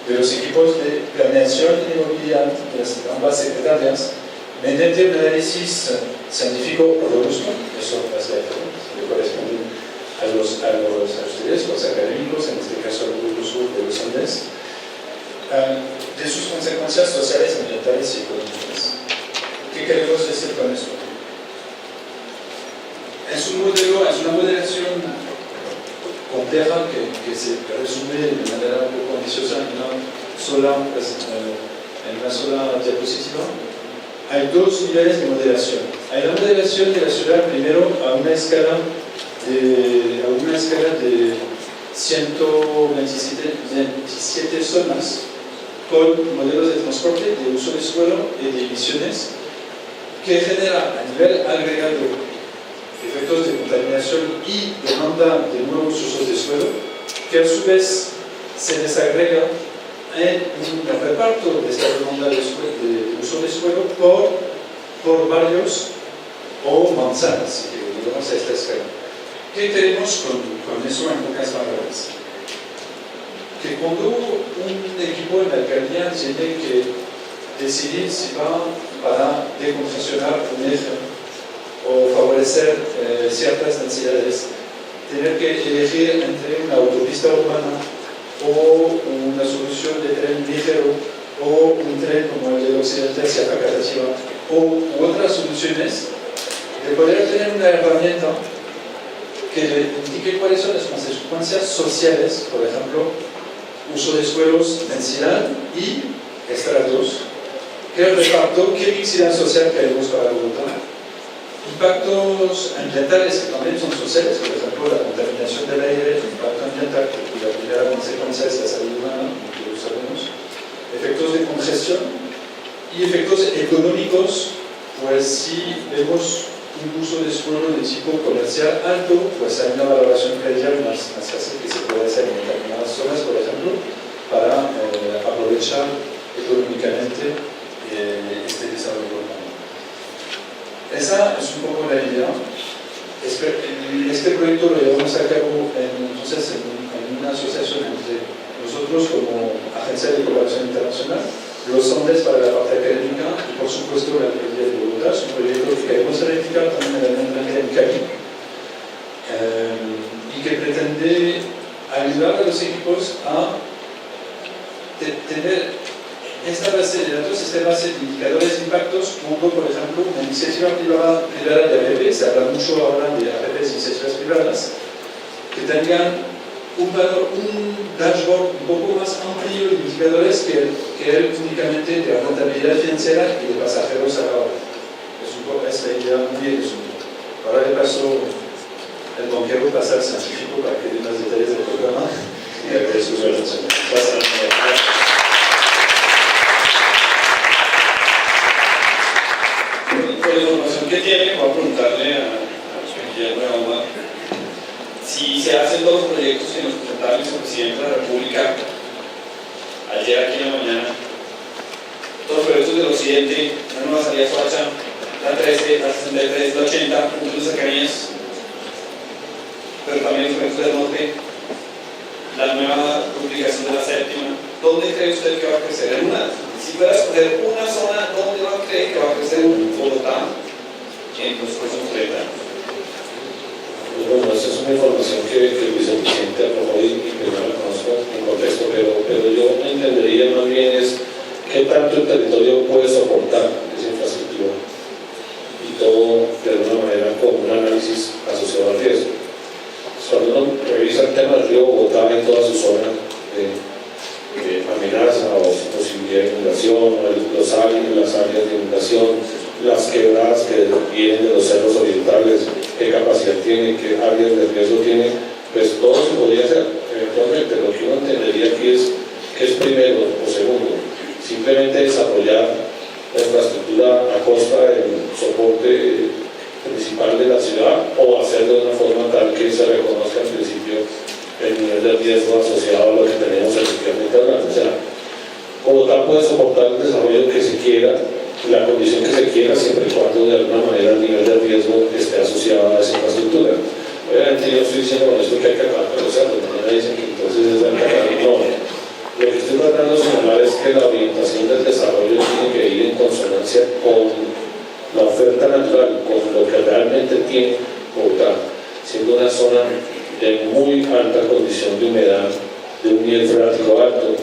de los equipos de planeación y movilidad de las ambas secretarias, mediante un análisis científico robusto, eso le corresponde a ustedes, los académicos, en este caso el uso de los Andes, de sus consecuencias sociales, ambientales y económicas. ¿Qué queremos decir con esto? Es una modelación compleja que se resume de manera un poco ambiciosa en una sola diapositiva. Hay dos niveles de modelación. Hay la modelación de la ciudad primero a una escala de 127 zonas con modelos de transporte, de uso de suelo y de emisiones que genera a nivel agregado efectos de contaminación y demanda de nuevos usos de suelo, que a su vez se desagrega en un reparto de esta demanda de uso de suelo por barrios o manzanas, si digamos a esta escala. ¿Qué queremos con eso en pocas palabras? Que cuando un equipo en la alcaldía tiene que decidir si va para decongestionar un eje o favorecer ciertas densidades, tener que elegir entre una autopista urbana o una solución de tren ligero o un tren como el del occidente hacia Facatativá o otras soluciones, de poder tener una herramienta que le indique cuáles son las consecuencias sociales, por ejemplo, uso de suelos, densidad y estratos, qué reparto, qué mixidad social queremos para Bogotá, impactos ambientales que también son sociales, por ejemplo, la contaminación del aire, el impacto ambiental, cuya primera consecuencia es la salud humana, que lo sabemos, efectos de congestión y efectos económicos, pues si vemos un uso de suelo de tipo comercial alto, pues hay una valoración predial más fácil que se puede hacer en determinadas zonas, por ejemplo, para aprovechar económicamente este desarrollo urbano. Esa es un poco la idea. Este proyecto lo llevamos a cabo entonces en una asociación entre nosotros como Agencia de Cooperación Internacional, los Andes para la parte académica y por supuesto la Alcaldía de Bogotá. Es un proyecto que queremos verificar también en el ambiente en Cali y que pretende ayudar a los equipos a tener esta base de datos, esta base de indicadores de impactos, como por ejemplo una iniciativa privada de APP, se habla mucho ahora de APPs, iniciativas privadas, que tengan un dashboard un poco más amplio de indicadores que únicamente de rentabilidad financiera y de pasajeros a la hora. Es la idea muy resumida. Ahora le paso el banquero, pasa al científico para que dé más detalles del programa y agradezco su atención. Por la información que tiene, voy a preguntarle a Guillermo de Alba si se hacen dos proyectos en los que presentaron el presidente de la República ayer aquí en la mañana, dos proyectos del occidente, una nueva salida Soacha, la 13, la 63, la 80, puntos de cercanías, pero también los proyectos del norte, la nueva publicación de la séptima. ¿Dónde cree usted que va a crecer? Si fuera a escoger una zona, ¿dónde va a creer que va a crecer Bogotá en los próximos 30 años? Bueno, esa es una información que el vicepresidente arrojó y que no la conozco en contexto, pero yo entendería más bien es qué tanto el territorio puede soportar esa infraestructura y todo de alguna manera con un análisis asociado al riesgo. Cuando uno revisa el tema del río Bogotá, en toda su zona amenaza o posibilidad de inundación, las áreas de inundación, las quebradas que vienen de los cerros orientales, qué capacidad tienen, qué áreas de riesgo tienen, pues todo se podría hacer eventualmente. Lo que uno entendería aquí es que es primero o segundo, simplemente desarrollar la infraestructura a costa del soporte principal de la ciudad, o hacerlo de una forma tal que se reconozca al principio el nivel de riesgo asociado a lo que tenemos efectivamente hablando. O sea, Bogotá puede soportar el desarrollo que se quiera, la condición que se quiera, siempre y cuando de alguna manera el nivel de riesgo esté asociado a esa infraestructura. Obviamente yo estoy diciendo con esto que hay que acabar con los cerros, mañana dicen que entonces es el que no. Lo que estoy tratando de señalar es que la orientación del desarrollo tiene que ir en consonancia con la oferta natural, con lo que realmente tiene Bogotá, siendo una zona de muy alta condición de humedad, de un nivel freático alto.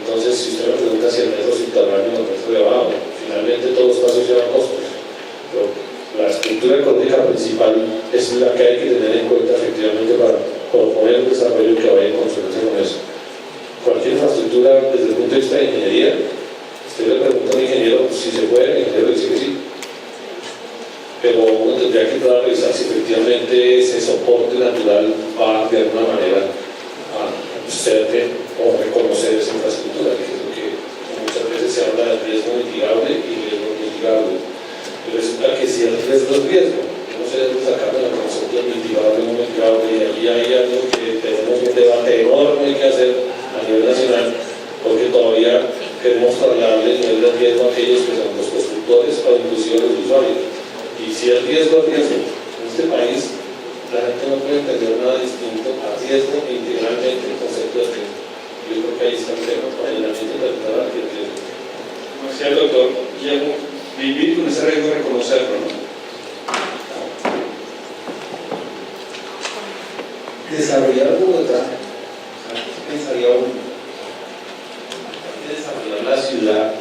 Entonces, si usted me pregunta si el metro subterráneo o el metro de abajo, finalmente todo está asociado a costos. Pero la estructura ecológica principal es la que hay que tener en cuenta efectivamente para proponer un desarrollo que vaya en consonancia con eso. Cualquier infraestructura desde el punto de vista de ingeniería, usted le pregunta a un ingeniero si se puede, el ingeniero dice que sí. Pero uno tendría que entrar a revisar si efectivamente ese soporte natural va de alguna manera a ser o reconocer esa infraestructura, que es lo que muchas veces se habla de riesgo mitigable y riesgo mitigable. Y resulta que si el riesgo es riesgo, no se debe sacar de la concepto de mitigable o no mitigable, y allí hay algo que tenemos un debate enorme que hacer a nivel nacional, porque todavía queremos trasladarle el nivel de riesgo a aquellos que son los constructores o inclusive los usuarios. Y si el riesgo es riesgo, en este país la gente no puede entender nada distinto a riesgo e integralmente el concepto de riesgo. Yo creo que ahí está el tema, para el ambiente territorial que el riesgo. Como decía el doctor Guillermo, vivir con ese riesgo, reconocerlo, ¿no? Desarrollar Bogotá, ¿qué pensaría uno? Hay que desarrollar la ciudad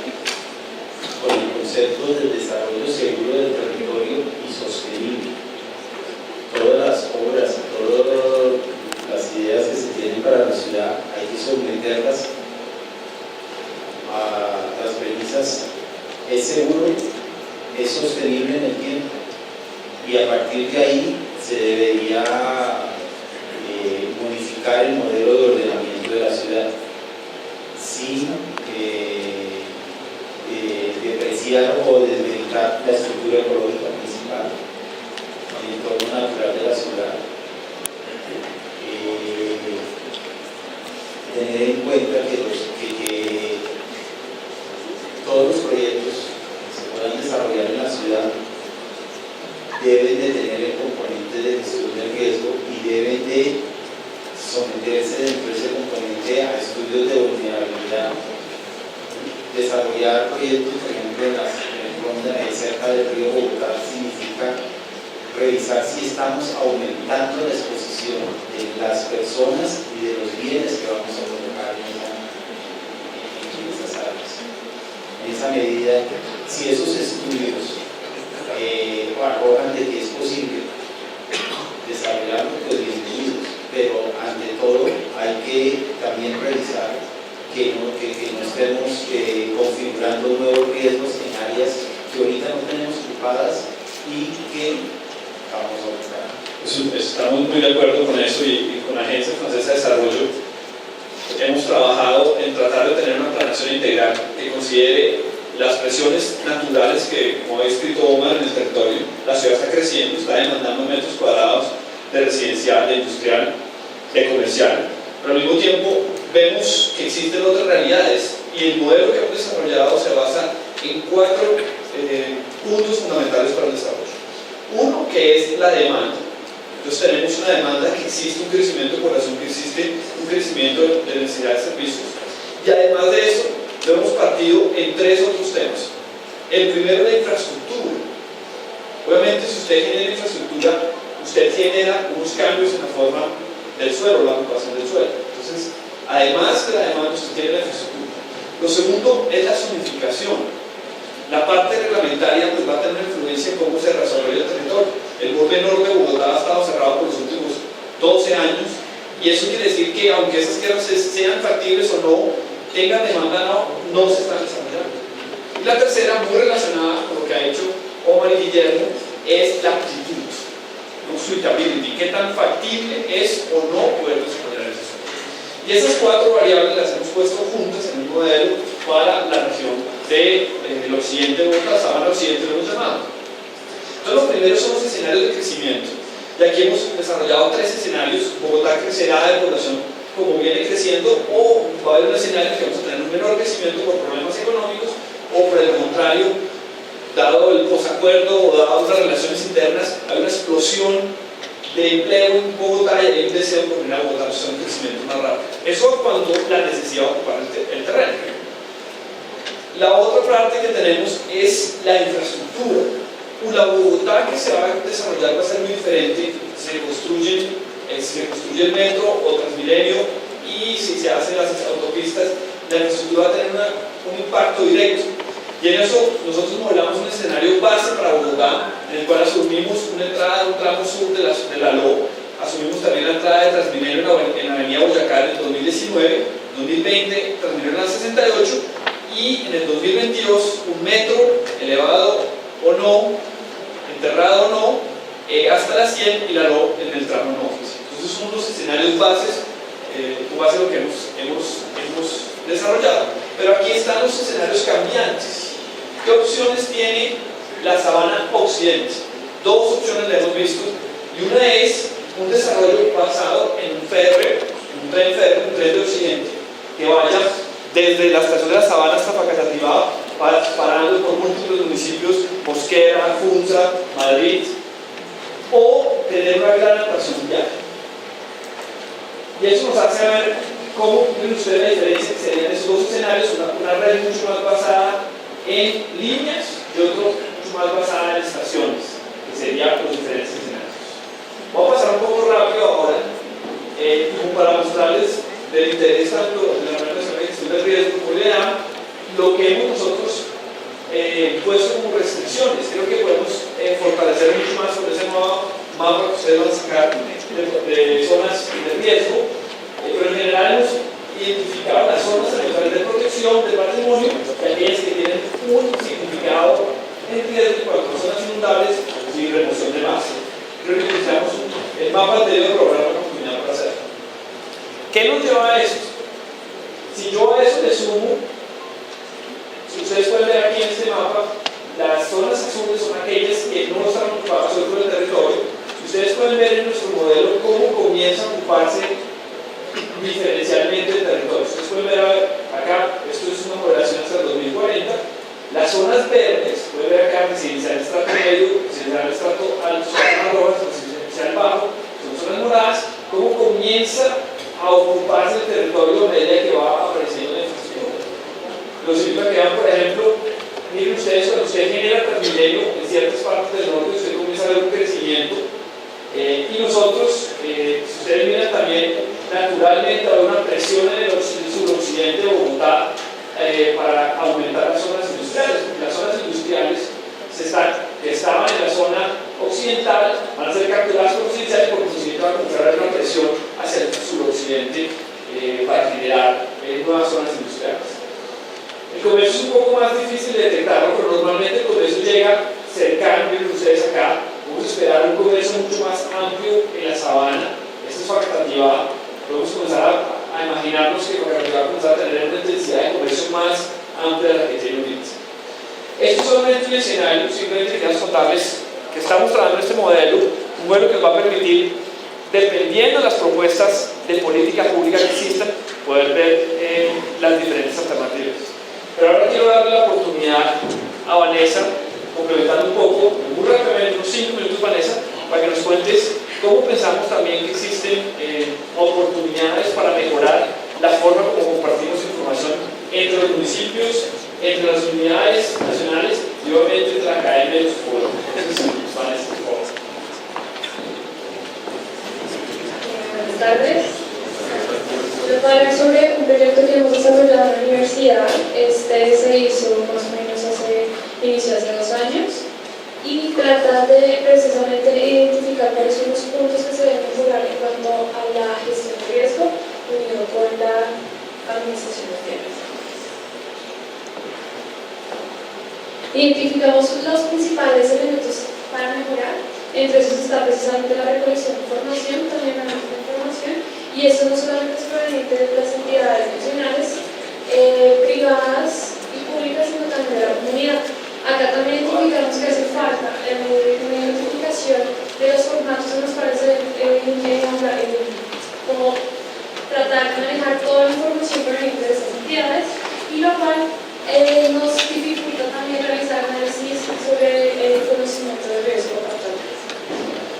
con el concepto del desarrollo seguro del territorio y sostenible. Todas las obras, todas las ideas que se tienen para la ciudad hay que someterlas a las premisas: es seguro, es sostenible en el tiempo, y a partir de ahí se debería modificar el modelo de ordenamiento de la ciudad sin depreciar o desmeditar la estructura ecológica principal, el entorno natural de la ciudad. Tener en cuenta que todos los proyectos que se puedan desarrollar en la ciudad deben de tener el componente de gestión del riesgo y deben de someterse dentro de ese componente a estudios de vulnerabilidad. Desarrollar proyectos, por ejemplo, en el Ronda cerca del río Bogotá, significa revisar si estamos aumentando la exposición de las personas y de los bienes que vamos a colocar en esas áreas. En esa medida, si esos estudios arrojan de que es posible desarrollar los disminuidos, pero ante todo hay que también revisar que no estemos configurando nuevos riesgos en áreas que ahorita no tenemos ocupadas y que vamos a buscar. Estamos muy de acuerdo con eso, y con la Agencia Francesa de Desarrollo hemos trabajado en tratar de tener una planeación integral que considere las presiones naturales que, como ha escrito Omar, en el territorio. La ciudad está creciendo, está demandando metros cuadrados de residencial, de industrial, de comercial, pero al mismo tiempo vemos que existen otras realidades, y el modelo que hemos desarrollado se basa en 4 puntos fundamentales para el desarrollo. Uno, que es la demanda. Entonces tenemos una demanda, que existe un crecimiento de población, que existe un crecimiento de necesidad de servicios, y además de eso lo hemos partido en 3 otros temas. El primero, la infraestructura. Obviamente, si usted genera infraestructura, usted genera unos cambios en la forma del suelo, la ocupación del suelo. Entonces, además de la demanda, usted tiene la infraestructura. Lo segundo es la zonificación. La parte reglamentaria pues va a tener influencia en cómo se desarrolla el territorio. El borde norte de Bogotá ha estado cerrado por los últimos 12 años y eso quiere decir que aunque esas tierras sean factibles o no, tengan demanda o no, no se están desarrollando. Y la tercera, muy relacionada con lo que ha hecho Omar y Guillermo, es la aptitud, ¿no? Suitability, qué tan factible es o no poder desarrollar esas zonas. Y esas cuatro variables las hemos puesto juntas en un modelo para la región del occidente o la sabana occidente, lo hemos llamado. Entonces, los primeros son los escenarios de crecimiento. Y aquí hemos desarrollado tres escenarios. Bogotá crecerá de población como viene creciendo, o va a haber un escenario que vamos a tener un menor crecimiento por problemas económicos, o por el contrario, dado el posacuerdo o dado las relaciones internas, hay una explosión de empleo en Bogotá y hay un deseo por venir a Bogotá, pues, un crecimiento más rápido. Eso cuando la necesidad de ocupar el terreno. La otra parte que tenemos es la infraestructura. La Bogotá que se va a desarrollar va a ser muy diferente. Se construye el metro o Transmilenio, y si se hacen las autopistas, la infraestructura va a tener un impacto directo. Y en eso nosotros modelamos un escenario base para Bogotá, en el cual asumimos una entrada de un tramo sur de la LO, asumimos también la entrada de Transmilenio en la avenida Boyacá en el 2019, 2020 Transmilenio en la 68, y en el 2022 un metro elevado o no, enterrado o no, hasta la 100 y la LO en el tramo norte. Entonces son los escenarios bases, con base a lo que hemos desarrollado. Pero aquí están los escenarios cambiantes. ¿Qué opciones tiene la sabana occidente? Dos opciones la hemos visto, y una es un desarrollo basado en un tren de occidente, que vaya desde la estación de la sabana hasta Facatativá, parando por múltiples municipios, Mosquera, Funza, Madrid, o tener una gran atracción vial. Y eso nos hace ver cómo ven ustedes la diferencia que serían esos dos escenarios, una red mucho más basada en líneas y otro mucho más basada en estaciones, que serían los diferentes escenarios. Vamos a pasar un poco rápido ahora, como para mostrarles del interés tanto de la Organización de Gestión del Riesgo como de IDEAM, lo que hemos nosotros puesto como restricciones. Creo que podemos fortalecer mucho más sobre ese nuevo mapa que ustedes van a sacar de zonas de riesgo, pero en general hemos identificado las zonas ambientales de protección del patrimonio y aquellas que tienen un significado en riesgo para zonas inundables y remoción de masa. Creo que utilizamos el mapa anterior, pero habrá una oportunidad para hacerlo. ¿Qué nos lleva a esto? Si yo a eso le sumo, si ustedes pueden ver aquí en este mapa, las zonas azules son aquellas que no están ocupadas por el territorio. Ustedes pueden ver en nuestro modelo cómo comienza a ocuparse diferencialmente el territorio. Ustedes pueden ver acá, esto es una modelación hasta el 2040. Las zonas verdes, pueden ver acá residencial estrato medio, residencial estrato alto, zonas rojas, residencial bajo, son zonas moradas. Cómo comienza a ocuparse el territorio a medida que va apareciendo la infraestructura. Los sitios que van, por ejemplo, miren ustedes, cuando usted genera Transmilenio en ciertas partes del norte, usted comienza a ver un crecimiento. Y nosotros, si ustedes miran también, naturalmente hay una presión en el suroccidente de Bogotá para aumentar las zonas industriales. Las zonas industriales que estaban en la zona occidental van a ser capturadas por occidentales porque se va a encontrar una presión hacia el suroccidente para generar nuevas zonas industriales. El comercio es un poco más difícil de detectarlo, pero normalmente el comercio llega cercano, miren ustedes acá. Vamos a esperar un comercio mucho más amplio en la sabana. Esta es Facatativá. Podemos comenzar a imaginarnos que Facatativá va a comenzar a tener una intensidad de comercio más amplia de la que tiene ahorita. Esto es solamente un escenario, simplemente queríamos contarles que está mostrando este modelo, un modelo que nos va a permitir, dependiendo de las propuestas de política pública que existan, poder ver las diferentes alternativas. Pero ahora quiero darle la oportunidad a Vanessa, complementando un poco, muy rápidamente, unos 5 minutos, Vanessa, para que nos cuentes cómo pensamos también que existen oportunidades para mejorar la forma como compartimos información entre los municipios, entre las unidades nacionales y obviamente entre la academia y los pueblos. Vanessa, por favor. Buenas tardes. Les voy a hablar sobre un proyecto que hemos desarrollado en la universidad. Este se hizo más o menos inició hace 2 años y trata de precisamente identificar cuáles son los puntos que se deben mejorar en cuanto a la gestión de administraciones tienen. Identificamos los principales elementos para mejorar. Entre esos está precisamente la recolección de información, también la análisis de información, y eso no solamente es proveniente de las entidades nacionales, privadas y públicas, sino también de la comunidad. Acá también identificamos que hace falta una identificación de los formatos en los cuales como tratar de manejar toda la información proveniente de esas entidades, y lo cual nos dificulta también realizar análisis sobre el conocimiento del riesgo actualmente.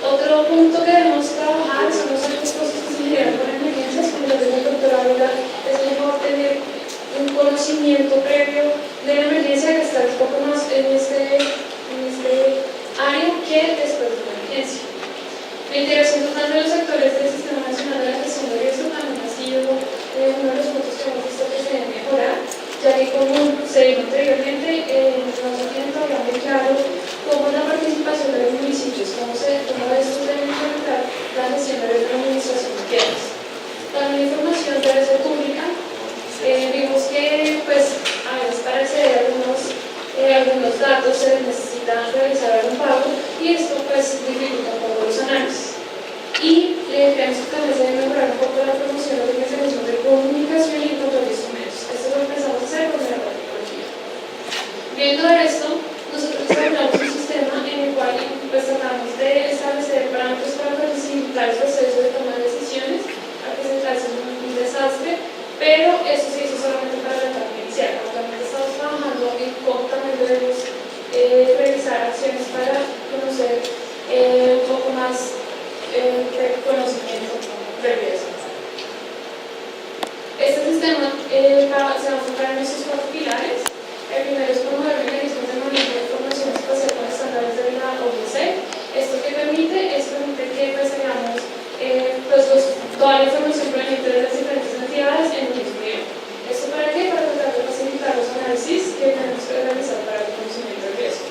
Otro punto que debemos trabajar son los altos costos que se generan con emergencias, como lo dijo el doctor Ávila, es mejor tener un conocimiento previo de la emergencia que estar un poco más en este área que después de la emergencia. La integración total de los actores del Sistema Nacional de la Gestión de Riesgo también ha sido uno de los puntos que hemos visto que se deben mejorar, ya que como se dijo anteriormente, no se tiene todavía muy claro cómo la participación de los municipios, cómo esto debe implementar la gestión de la administración de tierras. También la información debe ser pública. Vimos que a veces para acceder a algunos datos se necesita realizar algún pago y esto dificulta un poco los análisis. Y creemos que también se debe mejorar un poco la promoción de los mecanismos de comunicación y control de instrumentos. Esto es lo que empezamos a hacer con la tecnología. Viendo esto, nosotros desarrollamos un sistema en el cual tratamos de establecer parámetros para facilitar el proceso de toma de decisiones al presentarse un desastre, pero eso se hizo solamente para la etapa inicial. Actualmente estamos trabajando en cómo también debemos realizar acciones para conocer un poco más de conocimiento del riesgo. Este sistema se va a enfocar en estos 4 pilares. El primero es promover mecanismos de manejo de información espacial con estándares de la OMC. Esto que permite que tengamos toda la información proveniente de las diferentes entidades en un mismo nivel. ¿Esto para qué? Para tratar de facilitar los análisis que tenemos que realizar para el conocimiento del riesgo.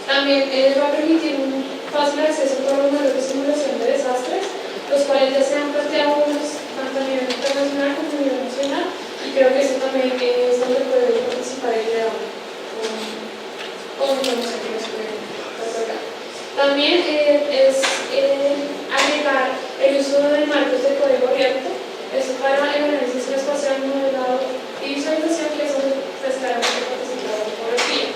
También va a permitir un fácil acceso a todos los modelos de simulación de desastres, los cuales ya se han planteado tanto a nivel internacional como a nivel nacional, y creo que eso también es donde puede participar el IDEAM con información que nos puede otorgar. También es agregar el uso de marcos de código abierto, eso para el análisis espacial modelado y visualización, que es donde claramente participa la topografía.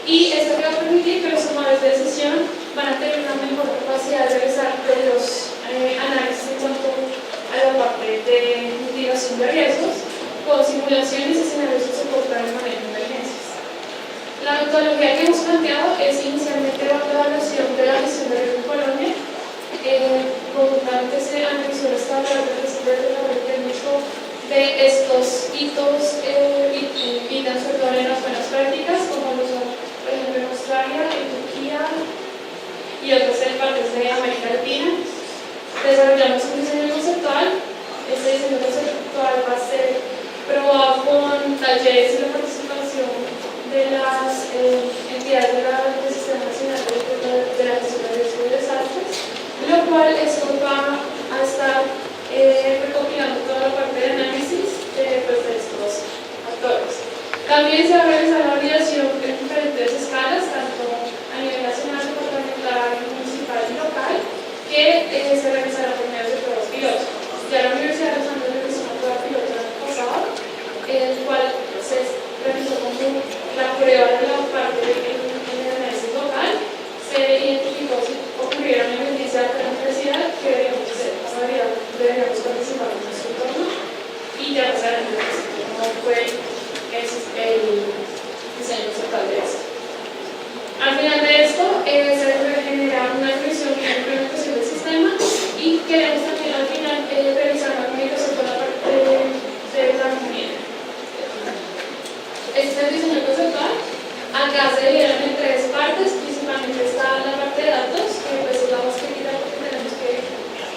Y esto que va a permitir que los tomadores de decisión van a tener una mejor capacidad de realizar los análisis en cuanto a la parte de mitigación de riesgos, con simulaciones y escenarios que soportan el manejo de emergencias. La metodología que hemos planteado es inicialmente la evaluación de la gestión de riesgo en Colombia. Conjuntamente se analizó el estado de la desarrollo técnico de estos hitos y sobre todo en las buenas prácticas, como lo son, por ejemplo, en Australia, en Turquía y otras partes de América Latina. Desarrollamos un diseño conceptual. Este diseño conceptual va a ser probado con talleres y la participación de las entidades del Sistema Nacional de la Gestión de Riesgos y Desastres, lo cual esto va a estar recopilando toda la parte de análisis de estos actores. También se va a realizar la validación en diferentes escalas, tanto a nivel nacional, departamental, municipal y local, que se realizará por medio de pruebas piloto. Ya la Universidad de Los Andes realizó una prueba piloto el año pasado, el cual se realizó como la prueba de la parte del análisis local. Se identificó si ocurriera una emergencia de alta necesidad que deberíamos hacer, deberíamos participar en nuestro entorno, y ya pasarán a cómo fue el diseño total de esto. Al final de esto, se genera una revisión y implementación del sistema, y queremos también al final realizar una comunicación con la parte de la comunidad. Este es el diseño conceptual. Acá se dividieron en 3 partes. Principalmente está la parte de datos, que es la más crítica porque tenemos que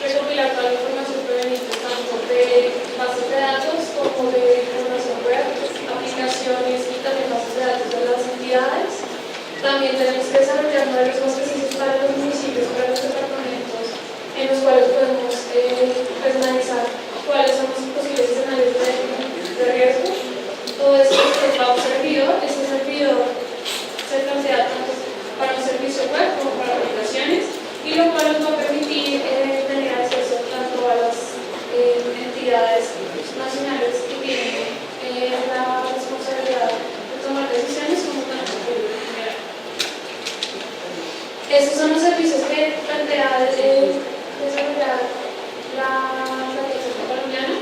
recopilar toda la información proveniente tanto de bases de datos como de información web, aplicaciones y también bases de datos de las entidades. También tenemos que desarrollar modelos más precisos para los municipios, para los departamentos, en los cuales podemos analizar cuáles son los posibles escenarios de desarrollar la plataforma colombiana.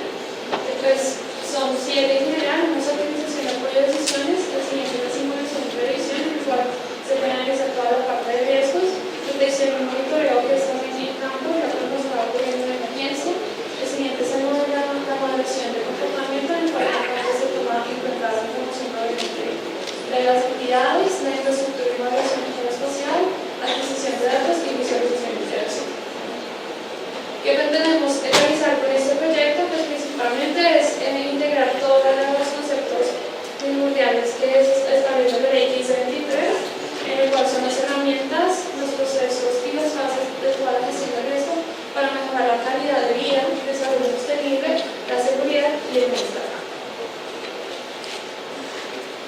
Pues son 7 en general, una organización de apoyo de decisiones, el siguiente es la simulación y previsión, en el cual se puede analizar toda la parte de riesgos, detección y monitoreo que está en el campo, ya que nos está ocurriendo una emergencia. El siguiente es la modelación de comportamiento, en el cual se toma en cuenta la información proveniente de las actividades, la infraestructura y modelación espacial, adquisición de datos y visualización de interacción. ¿Qué pretendemos realizar con este proyecto? Pues principalmente es integrar todos los conceptos primordiales que establece la ley 1523, en el cual son las herramientas, los procesos y las fases de toda la gestión del riesgo para mejorar la calidad de vida, el desarrollo sostenible, la seguridad y el bienestar.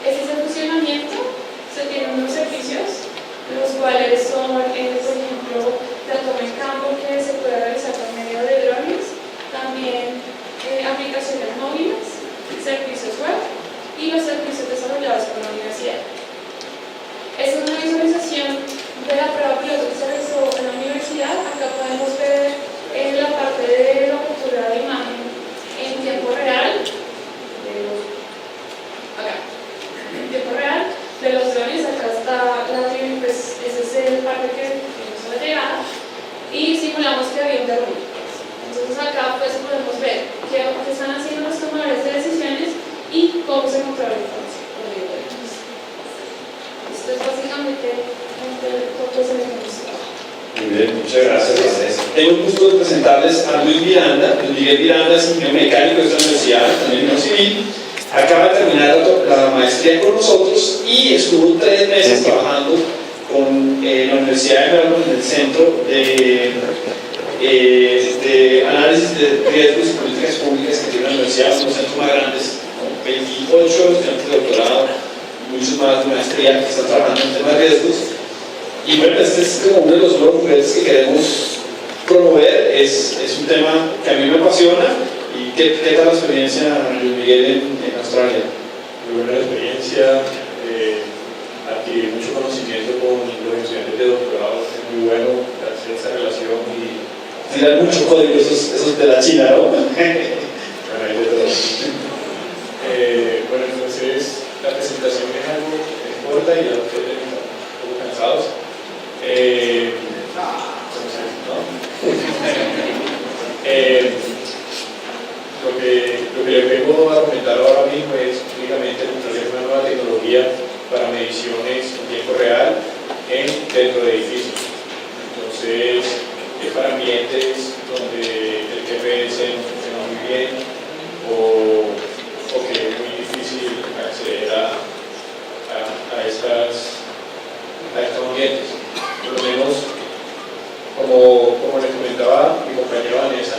Este es el funcionamiento. Se tienen unos servicios, los cuales son, por ejemplo, la toma en campo que se puede realizar por medio de drones, también aplicaciones móviles, servicios web y los servicios desarrollados por la universidad. Esta es una visualización de la prueba piloto que se realizó en la universidad. Acá podemos ver la parte de la captura de imagen en tiempo real, en tiempo real de los drones. Acá está pues ese es el parte que nos ha llegado, y simulamos que había un derrumbe. Entonces acá pues podemos ver qué están haciendo los tomadores de decisiones y cómo se controla la información. Esto es básicamente otros elementos. Muy bien, muchas gracias, Vanessa. Tengo el gusto de presentarles a Luis Miranda. Luis Miguel Miranda es ingeniero mecánico de esta universidad, también ingeniero civil. Acaba de terminar la maestría con nosotros y estuvo 3 meses trabajando con la Universidad de Maryland en el Centro de Análisis de Riesgos y Políticas Públicas que tiene la universidad, uno de los centros más grandes, con 28 estudiantes de doctorado, muchos más de maestría que están trabajando en temas de riesgos. Y bueno, este es como uno de los proyectos que queremos promover. Es un tema que a mí me apasiona. ¿Y qué tal la experiencia, Luis Miguel, en Australia? Muy buena experiencia, adquirí mucho conocimiento con los estudiantes de doctorado, es muy bueno hacer esa relación y tirar mucho código, esos de la China, ¿no? bueno, hay de todo. Bueno, entonces la presentación es algo corta y ya ustedes están un poco cansados. Entonces, ¿no? Lo que les vengo a comentar ahora mismo es únicamente mostrarles una nueva tecnología para mediciones en tiempo real dentro de edificios. Entonces, es para ambientes donde el GPS no funciona muy bien o que es muy difícil acceder a estos ambientes. Por lo menos, como les comentaba mi compañera Vanessa,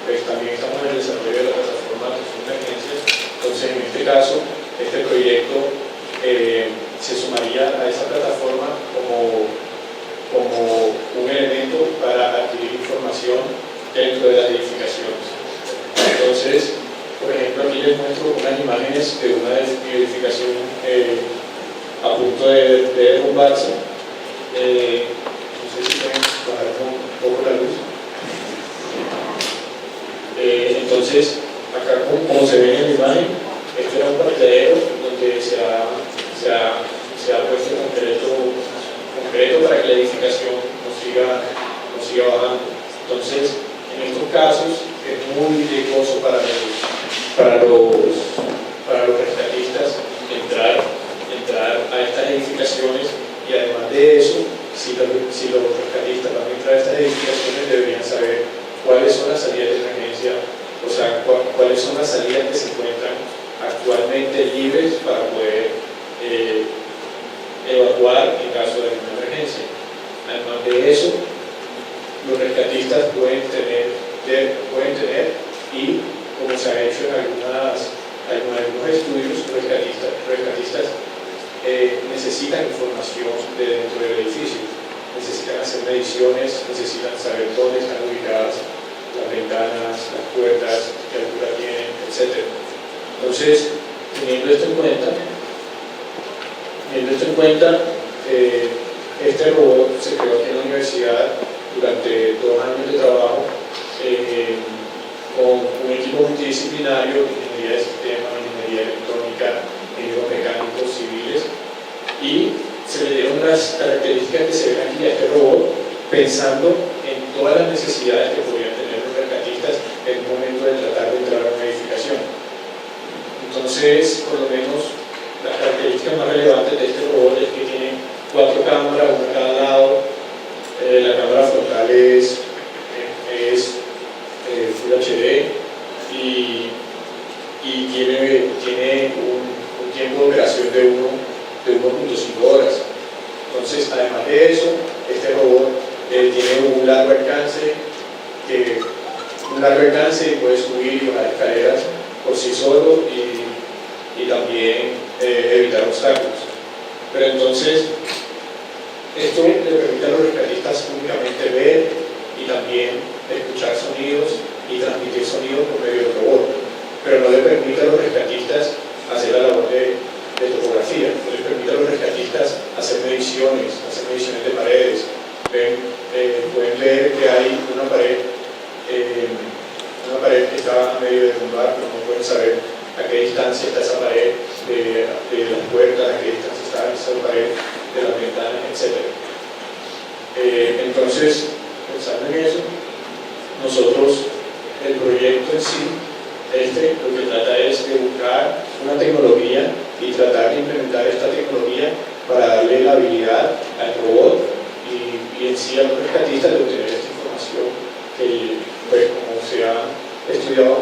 pues también estamos en el desarrollo de la plataforma de emergencias. Entonces, en este caso, este proyecto se sumaría a esa plataforma como un elemento para adquirir información dentro de las edificaciones. Entonces, por ejemplo, aquí les muestro unas imágenes de una edificación a punto de derrumbarse. No sé si pueden bajar un poco la luz. Entonces, acá como se ve en la imagen, este era un parqueadero donde se ha puesto concreto para que la edificación no siga bajando. Entonces, en estos casos es muy riesgoso para los rescatistas entrar a estas edificaciones, y además de eso, si los rescatistas van a entrar a estas edificaciones, deberían saber cuáles son las salidas de emergencia, o sea, cuáles son las salidas que se encuentran actualmente libres para poder evacuar en caso de una emergencia. Además de eso, los rescatistas pueden tener y, como se ha hecho en algunos estudios, los rescatistas necesitan información de dentro del edificio, necesitan hacer mediciones, necesitan saber dónde están ubicadas las ventanas, las puertas, qué altura tienen, etc. Entonces, teniendo esto en cuenta, este robot se creó aquí en la universidad durante 2 años de trabajo con un equipo multidisciplinario de ingeniería de sistemas, ingeniería electrónica, ingenieros mecánicos, civiles, y se le dieron las características que se ven aquí a este robot, pensando en todas las necesidades que podían tener los rescatistas en el momento de tratar de entrar a una edificación. Entonces, por lo menos, las características más relevantes de este robot es que tiene 4 cámaras, una a cada lado. La cámara frontal es Full HD y tiene un tiempo de operación de 1.5 horas. Entonces, además de eso, este robot tiene un largo alcance y puede subir y bajar escaleras por sí solo y también evitar obstáculos. Pero entonces, esto le permite a los rescatistas únicamente ver y también escuchar sonidos y transmitir sonidos por medio del robot, pero no le permite a los rescatistas hacer la labor de topografía, no les permite a los rescatistas hacer mediciones de paredes. Pueden ver que hay una pared que está a medio de derrumbar, pero no pueden saber a qué distancia está esa pared de las puertas, a qué distancia está esa pared de las ventanas, etc. Entonces, pensando en eso, nosotros, el proyecto en sí, lo que trata es de buscar una tecnología y tratar de implementar esta tecnología para darle la habilidad al robot y en sí a los rescatistas de obtener esta información que, pues, como se ha estudiado,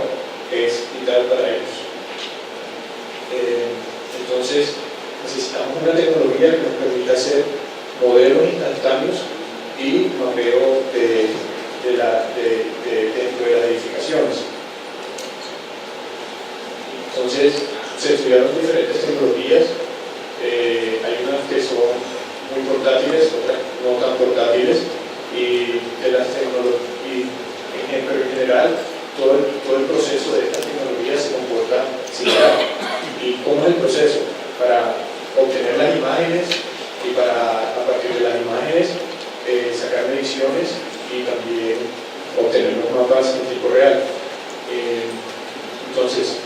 es vital para ellos. Entonces, necesitamos una tecnología que nos permita hacer modelos instantáneos y mapeo dentro de las edificaciones. Entonces, se estudiaron diferentes tecnologías. Hay unas que son muy portátiles, otras no tan portátiles, pero en general todo el proceso de estas tecnologías se comporta similar. ¿Y cómo es el proceso? Para obtener las imágenes y para, a partir de las imágenes, sacar mediciones y también obtener los mapas en tiempo real. Entonces,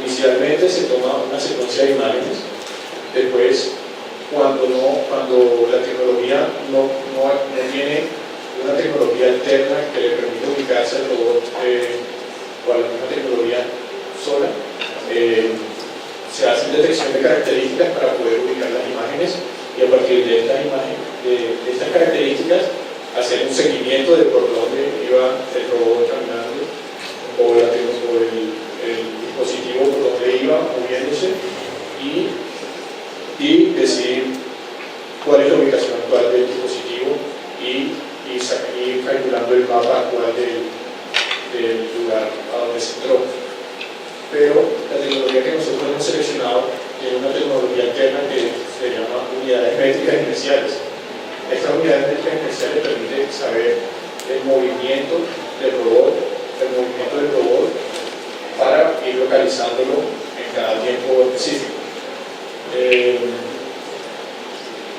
inicialmente se toma una secuencia de imágenes. Después, cuando la tecnología no tiene una tecnología alterna que le permita ubicarse al robot o a la misma tecnología sola, se hace detección de características para poder ubicar las imágenes y a partir de estas características hacer un seguimiento de por dónde iba el robot caminando o el dispositivo por dónde iba moviéndose y decidir cuál es la ubicación actual del dispositivo y calculando el mapa actual del lugar a donde se entró. Pero la tecnología que nosotros hemos seleccionado tiene una tecnología interna que se llama unidades métricas inerciales. Estas unidades métricas inerciales permiten saber el movimiento del robot para ir localizándolo en cada tiempo específico.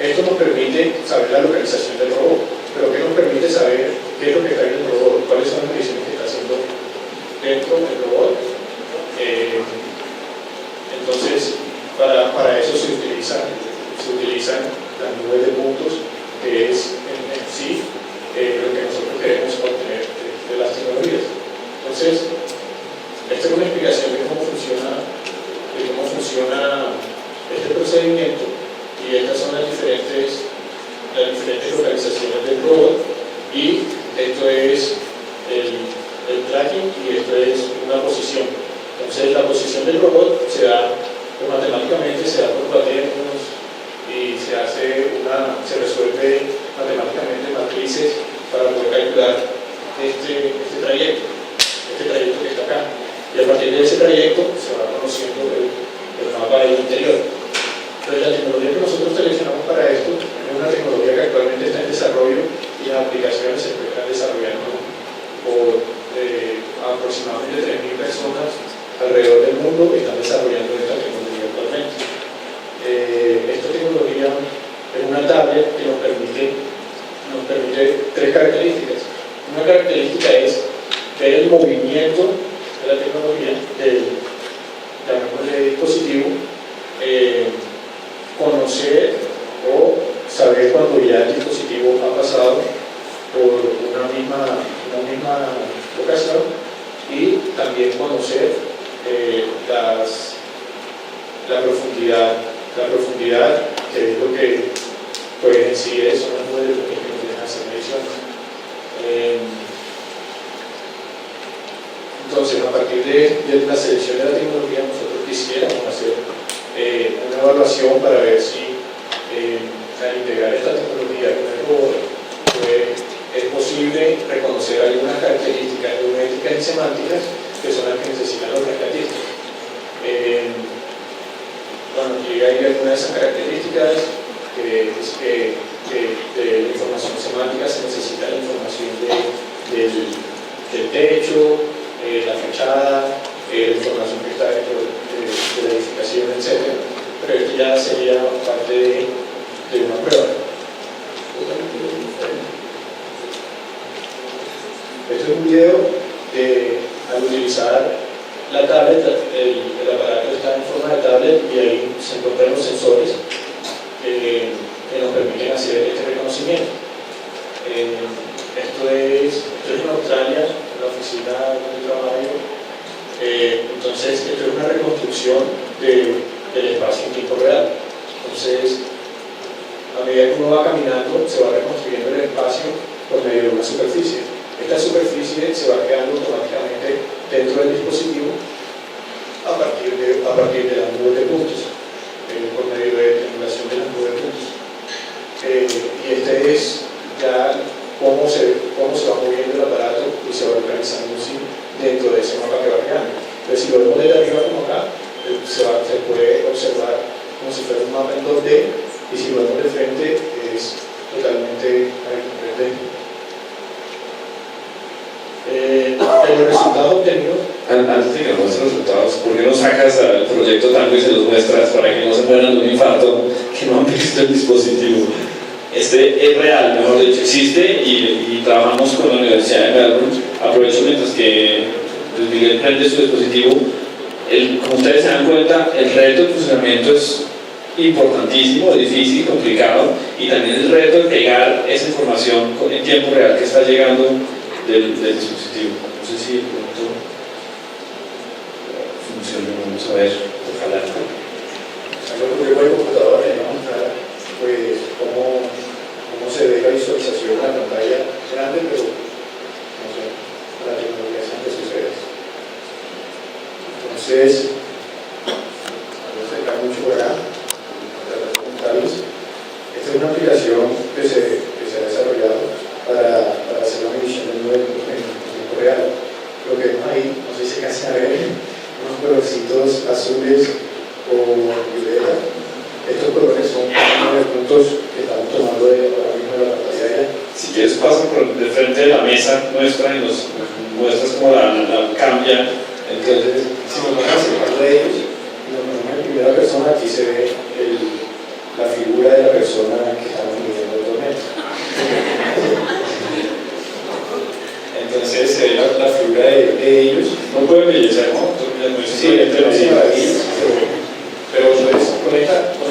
Esto nos permite saber la localización del robot, pero ¿qué nos permite saber qué es lo que está en el robot? ¿Cuáles son las mediciones que está haciendo dentro del robot? Entonces, para eso se utilizan las nubes de puntos, que es en sí lo que nosotros queremos obtener de las tecnologías. Entonces, esta es una explicación de cómo funciona este procedimiento, y estas son las diferentes localizaciones del robot, y esto es el tracking y esto es una posición. Entonces la posición del robot matemáticamente se da por cuaternios y se resuelve matemáticamente matrices para poder calcular este trayecto que está acá. Y a partir de ese trayecto se va conociendo el mapa del interior. Entonces la tecnología que nosotros seleccionamos para esto es una tecnología que actualmente está en desarrollo y las aplicaciones se están desarrollando por aproximadamente 3.000 personas alrededor del mundo que están desarrollando esta tecnología actualmente. Esta tecnología es una tablet que nos permite 3 características. característica es ver el movimiento de la tecnología, del llamémosle dispositivo, conocer o saber cuando ya el dispositivo ha pasado por una misma locación, y también conocer la profundidad, que es lo que pues en sí son los modelos que nos dejan hacer mediciones. Entonces, a partir de la selección de la tecnología, nosotros quisiéramos hacer una evaluación para ver si al integrar esta tecnología con el robot, pues, es posible reconocer algunas características geométricas y semánticas que son las que necesitan los rescatistas. Bueno, aquí hay algunas de esas características, que es que de la información semántica se necesita la información del techo, la fachada, la información que está dentro de la edificación, etc. Pero esto ya sería parte de una prueba. Este es un video al utilizar la tablet, el aparato está en forma de tablet y ahí se encuentran los sensores que nos permiten hacer este reconocimiento. Esto es en Australia, en la oficina donde trabajo. Entonces, esto es una reconstrucción del espacio en tiempo real. Entonces, a medida que uno va caminando, se va reconstruyendo el espacio por medio de una superficie. Esta superficie se va quedando automáticamente dentro del dispositivo a partir de las nubes de puntos, por medio de triangulación de las nubes de puntos. Y este es ya cómo se va moviendo el aparato y se va organizando así dentro de ese mapa que va creando. Entonces, si lo vemos desde arriba como acá, se puede observar como si fuera un mapa en 2D, y si lo vemos de frente es totalmente en 3D. Los resultados obtenidos. Antes de que nos muestres los resultados, ¿por qué no sacas al proyecto Tango y se los muestras para que no se mueran de un infarto que no han visto el dispositivo? Este es real, mejor dicho, existe, y trabajamos con la Universidad de Melbourne. Aprovecho mientras que Luis Miguel prende su dispositivo. Como ustedes se dan cuenta, el reto de funcionamiento es importantísimo, difícil, complicado, y también el reto de pegar esa información en tiempo real que está llegando del dispositivo. No sé si de pronto funciona, vamos a ver, ojalá. Algo que voy a computadora y vamos a mostrar pues cómo se ve la visualización en la pantalla grande, pero no sé, la tecnología siempre sucede. Entonces, vamos a acercar mucho por acá, tratar de comentarles. Esta es una aplicación que se ha desarrollado para hacer la medición del nube en tiempo real. Lo que vemos ahí, no sé si se alcanza a ver, unos colorcitos azules o violeta. Estos colores son uno de los puntos que estamos tomando ahora mismo de la pantalla. Si quieres, pasa por de frente de la mesa nuestra y nos muestras cómo la cambia. Entonces, si nos vamos a acercar de ellos, nos ponemos en primera persona, aquí se ve la figura de la persona que estamos midiendo actualmente. Entonces se ve la figura de ellos. No puede embellecer, ¿no? Sí, pero pues, con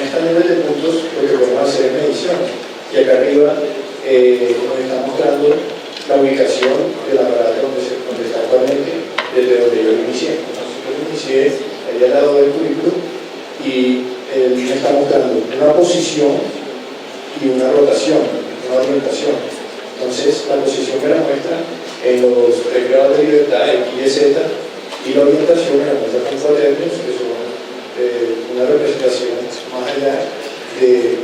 esta nube de puntos lo que podemos hacer es mediciones. Y acá arriba nos está mostrando la ubicación del aparato donde está actualmente, desde donde yo lo inicié. Entonces yo lo inicié ahí al lado del cubículo y él me está mostrando una posición y una rotación, una orientación. Entonces la posición me la muestra en los 3 grados de libertad, X, Y, Z, y la orientación me la muestra con cuadernos, que son una representación más allá de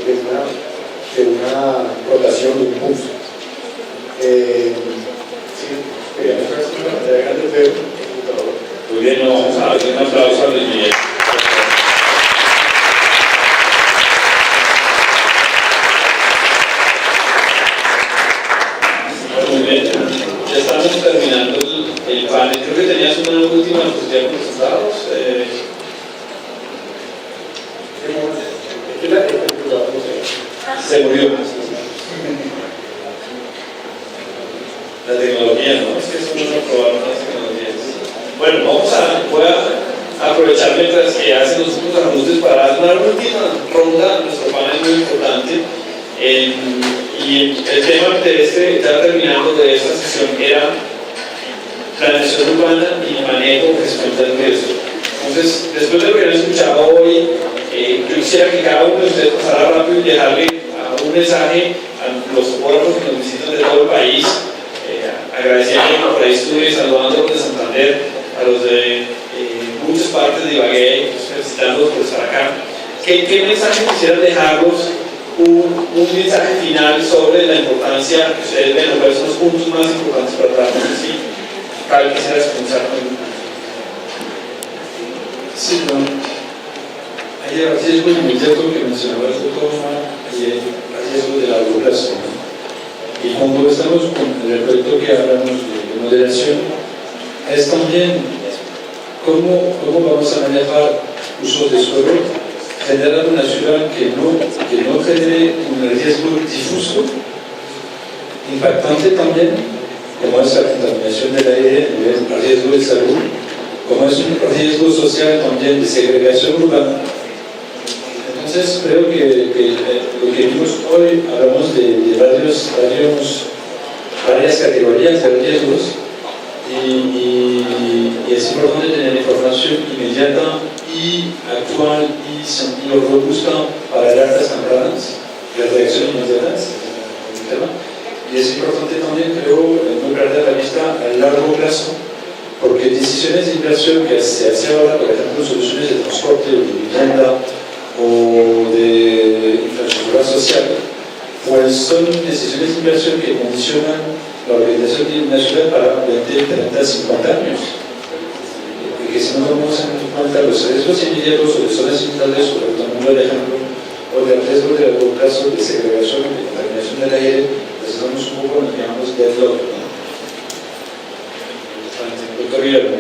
una rotación de un pulso. Muy bien, vamos a darle un aplauso a Luis Miguel. Muy bien, ya estamos terminando el panel. Creo que tenías una última diapositiva con resultados. Se murió. La tecnología tecnología, ¿no? Es que eso no es aprobar nuevas tecnologías. Bueno, voy a aprovechar mientras que hacen los últimos ajustes para dar una última ronda a nuestro panel muy importante. Y el tema de ya terminando de esta sesión era planeación urbana y manejo o gestión del riesgo. Entonces, después de lo que han escuchado hoy, yo quisiera que cada uno de ustedes pasara rápido y dejarle un mensaje a los fotógrafos que nos visitan de todo el país, agradeciendo por ahí estuve saludando a los de Santander, a los de muchas partes de Ibagué, felicitándolos por estar acá. ¿Qué mensaje quisieran dejarlos? Un mensaje final sobre la importancia que ustedes ven, o cuáles son los puntos más importantes para trabajar. ¿Sí? Carl, quisieras comenzar con Sí, bueno, hay riesgos inmediatos que mencionaba el fotógrafo y hay riesgos de largo plazo, ¿no? Y cuando estamos con el proyecto que hablamos de moderación, es también cómo vamos a manejar usos de suelo, generar una ciudad que no genere un riesgo difuso, impactante también, como es la contaminación del aire, el riesgo de salud, como es un riesgo social también de segregación urbana. Entonces creo que lo que vimos hoy, hablamos de varias categorías de riesgos y es importante tener información inmediata y actual y sentido robusta para alertas tempranas, de reacciones inmediatas en el tema. Y es importante también, creo, no perder la vista a largo plazo, porque decisiones de inversión que se hace ahora, por ejemplo, soluciones de transporte o de vivienda o de infraestructura social, pues son decisiones de inversión que condicionan la organización de una ciudad para 20, 30, 50 años. Porque si no tomamos en cuenta los riesgos inmediatos o de zonas inundables, sobre tomando el ejemplo, o del riesgo de largo plazo de segregación o de contaminación del aire, pues estamos un poco en lo que llamamos deadlock, ¿no? Doctor Guillermo,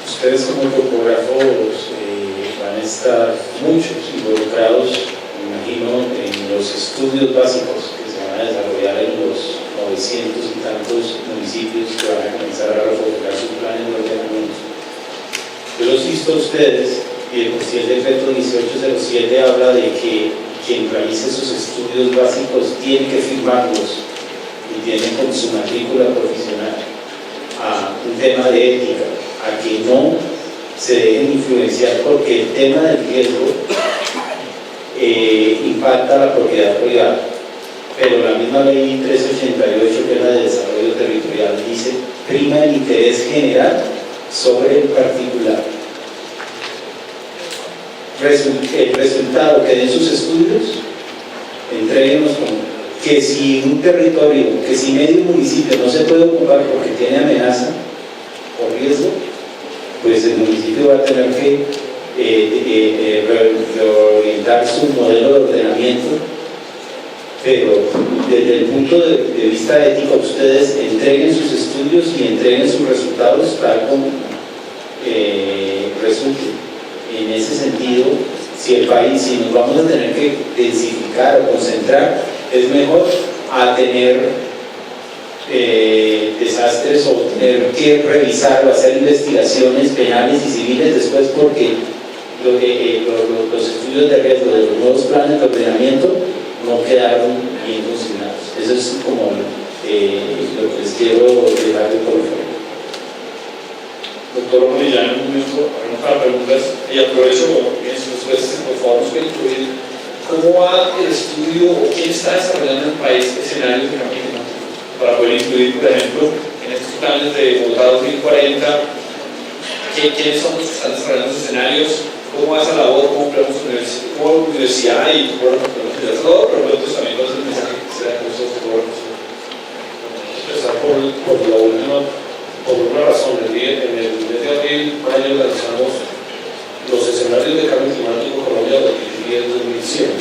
ustedes como topógrafos van a estar muchos involucrados, me imagino, en los estudios básicos que se van a desarrollar en los 900 y tantos municipios que van a comenzar a reformular sus planes de ordenamiento. Yo los insto a ustedes, y de por sí el decreto 1807 habla de que quien realice sus estudios básicos tiene que firmarlos y tiene con su matrícula profesional a un tema de ética, a que no se dejen influenciar porque el tema del riesgo impacta la propiedad privada, pero la misma ley 388, que es la de desarrollo territorial, dice prima el interés general sobre el particular. El resultado que den sus estudios, entréguenos con que si un territorio, que si medio municipio no se puede ocupar porque tiene amenaza o riesgo, pues el municipio va a tener que reorientar su modelo de ordenamiento, pero desde el punto de vista ético ustedes entreguen sus estudios y entreguen sus resultados tal como resulte. En ese sentido, si nos vamos a tener que densificar o concentrar, es mejor a tener desastres o tener que revisar o hacer investigaciones penales y civiles después, porque los estudios de riesgo de los nuevos planes de ordenamiento no quedaron bien funcionados. Eso es como lo que les quiero dejar de por favor. Doctor Morillán, un minuto para preguntas y aprovecho en sus respuestas, por favor, nos puede incluir cómo va el estudio o quién está desarrollando en el país escenarios de cambio climático para poder incluir, por ejemplo, en estos planes de Bogotá 2040, quiénes son los que están desarrollando los escenarios, cómo va esa labor, cómo la universidad y por todo, pero pues también cuál es el mensaje que se da con estos fotógrafos. Empezar por la última. Por una razón, en el mes de abril, mayo lanzamos los escenarios de cambio climático en Colombia 2010-2100.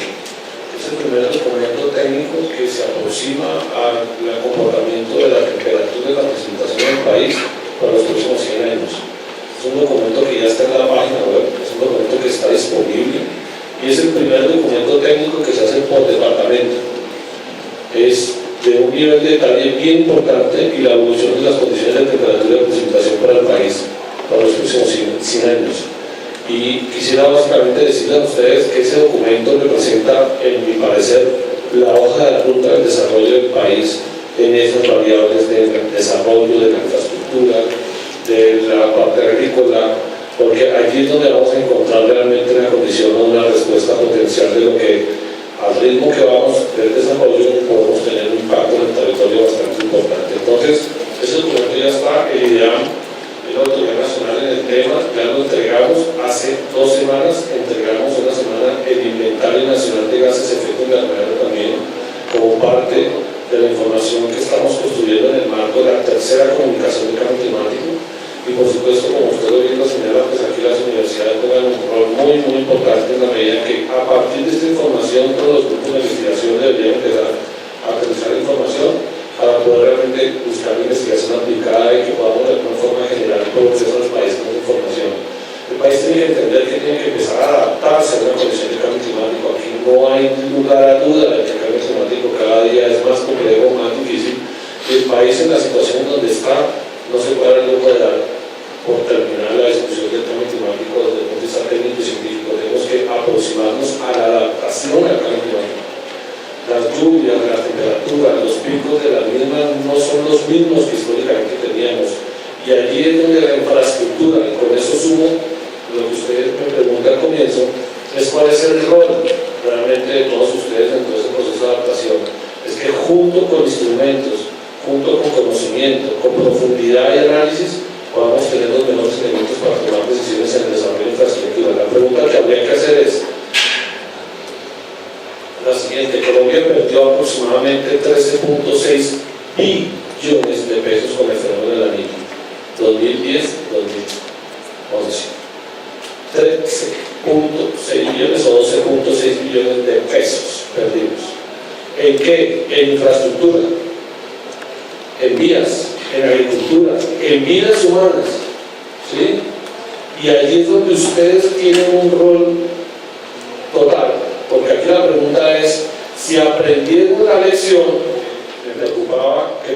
Es el primer documento técnico que se aproxima al comportamiento de la temperatura y la precipitación del país para los próximos 100 años. Es un documento que ya está en la página web, es un documento que está disponible y es el primer documento técnico que se hace por departamento. Es de un nivel de detalle bien importante y la evolución de las condiciones de temperatura y de precipitación para el país para los próximos 100 años. Y quisiera básicamente decirles a ustedes que ese documento representa, en mi parecer, la hoja de ruta del desarrollo del país en esas variables del desarrollo, de la infraestructura, de la parte agrícola, porque allí es donde vamos a encontrar realmente la condición o una respuesta potencial de lo que, al ritmo que vamos del desarrollo, podemos tener un impacto en el territorio bastante importante. Entonces, ese documento ya está, el IDEAM, la Autoridad Nacional en el tema, ya lo entregamos hace 2 semanas, entregamos una semana el Inventario Nacional de Gases de Efecto Invernadero también, como parte de la información que estamos construyendo en el marco de la tercera comunicación del cambio climático. Y por supuesto, como usted lo bien lo señala, pues aquí las universidades juegan un rol muy importante en la medida que a partir de esta información todos los grupos de investigación deberían empezar a utilizar información para poder realmente buscar investigación aplicada y que podamos de alguna forma generar progreso en los países con información. El país tiene que entender que tiene que empezar a adaptarse a una condición de cambio climático. Aquí no hay lugar a duda de que el cambio climático cada día es más complejo, más difícil. Y el país en la situación donde está no se puede dar el lujo de dar por terminar la discusión del cambio climático desde el punto de vista técnico y científico. Tenemos que aproximarnos a la adaptación al cambio climático. Las lluvias, las temperaturas, los picos de las mismas no son los mismos que históricamente teníamos. Y allí es donde la infraestructura, y con eso sumo lo que ustedes me preguntan al comienzo, es cuál es el rol realmente de todos ustedes en todo este proceso de adaptación. Es que junto con instrumentos, junto con conocimiento, con profundidad y análisis, podamos tener los mejores elementos para tomar decisiones en el desarrollo de infraestructura. La pregunta que habría que hacer es la siguiente: Colombia perdió aproximadamente 13.6 billones de pesos con el fenómeno de la Niña, 2010-2011. 13.6 billones o 12.6 billones de pesos perdidos. ¿En qué? En infraestructura, en vías, en agricultura, en vidas humanas, ¿sí? Y allí es donde ustedes tienen un rol total, porque aquí la pregunta es, si aprendieron la lección, ¿qué me preocupaba? Me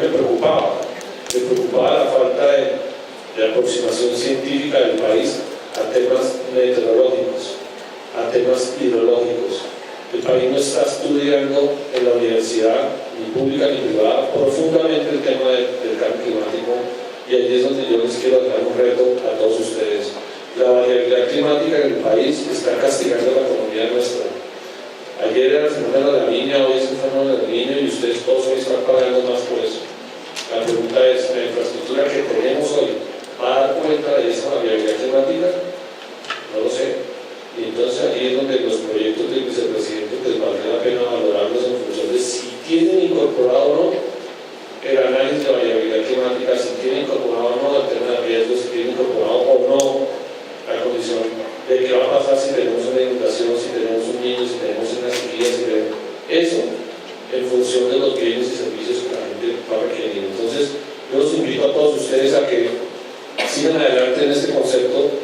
preocupaba la falta de aproximación científica del país a temas meteorológicos, a temas hidrológicos. El país no está estudiando en la universidad, ni pública ni privada, profundamente el tema del cambio climático, y allí es donde yo les quiero dar un reto a todos ustedes. La variabilidad climática en el país está castigando la economía nuestra. Ayer era el fenómeno de la Niña, hoy es el fenómeno del Niño, y ustedes todos hoy están pagando más por eso. La pregunta es, ¿la infraestructura que tenemos hoy va a dar cuenta de esa variabilidad climática? No lo sé. Y entonces ahí es donde los proyectos del vicepresidente pues valdría la pena valorarlos en función de si tienen incorporado o no el análisis de variabilidad climática, si tienen incorporado o no el tema de riesgos, si tienen incorporado o no la condición de qué va a pasar si tenemos una inundación, si tenemos un niño, si tenemos una sequía, si tenemos eso en función de los bienes y servicios que la gente va a requerir. Entonces yo los invito a todos ustedes a que sigan adelante en este concepto.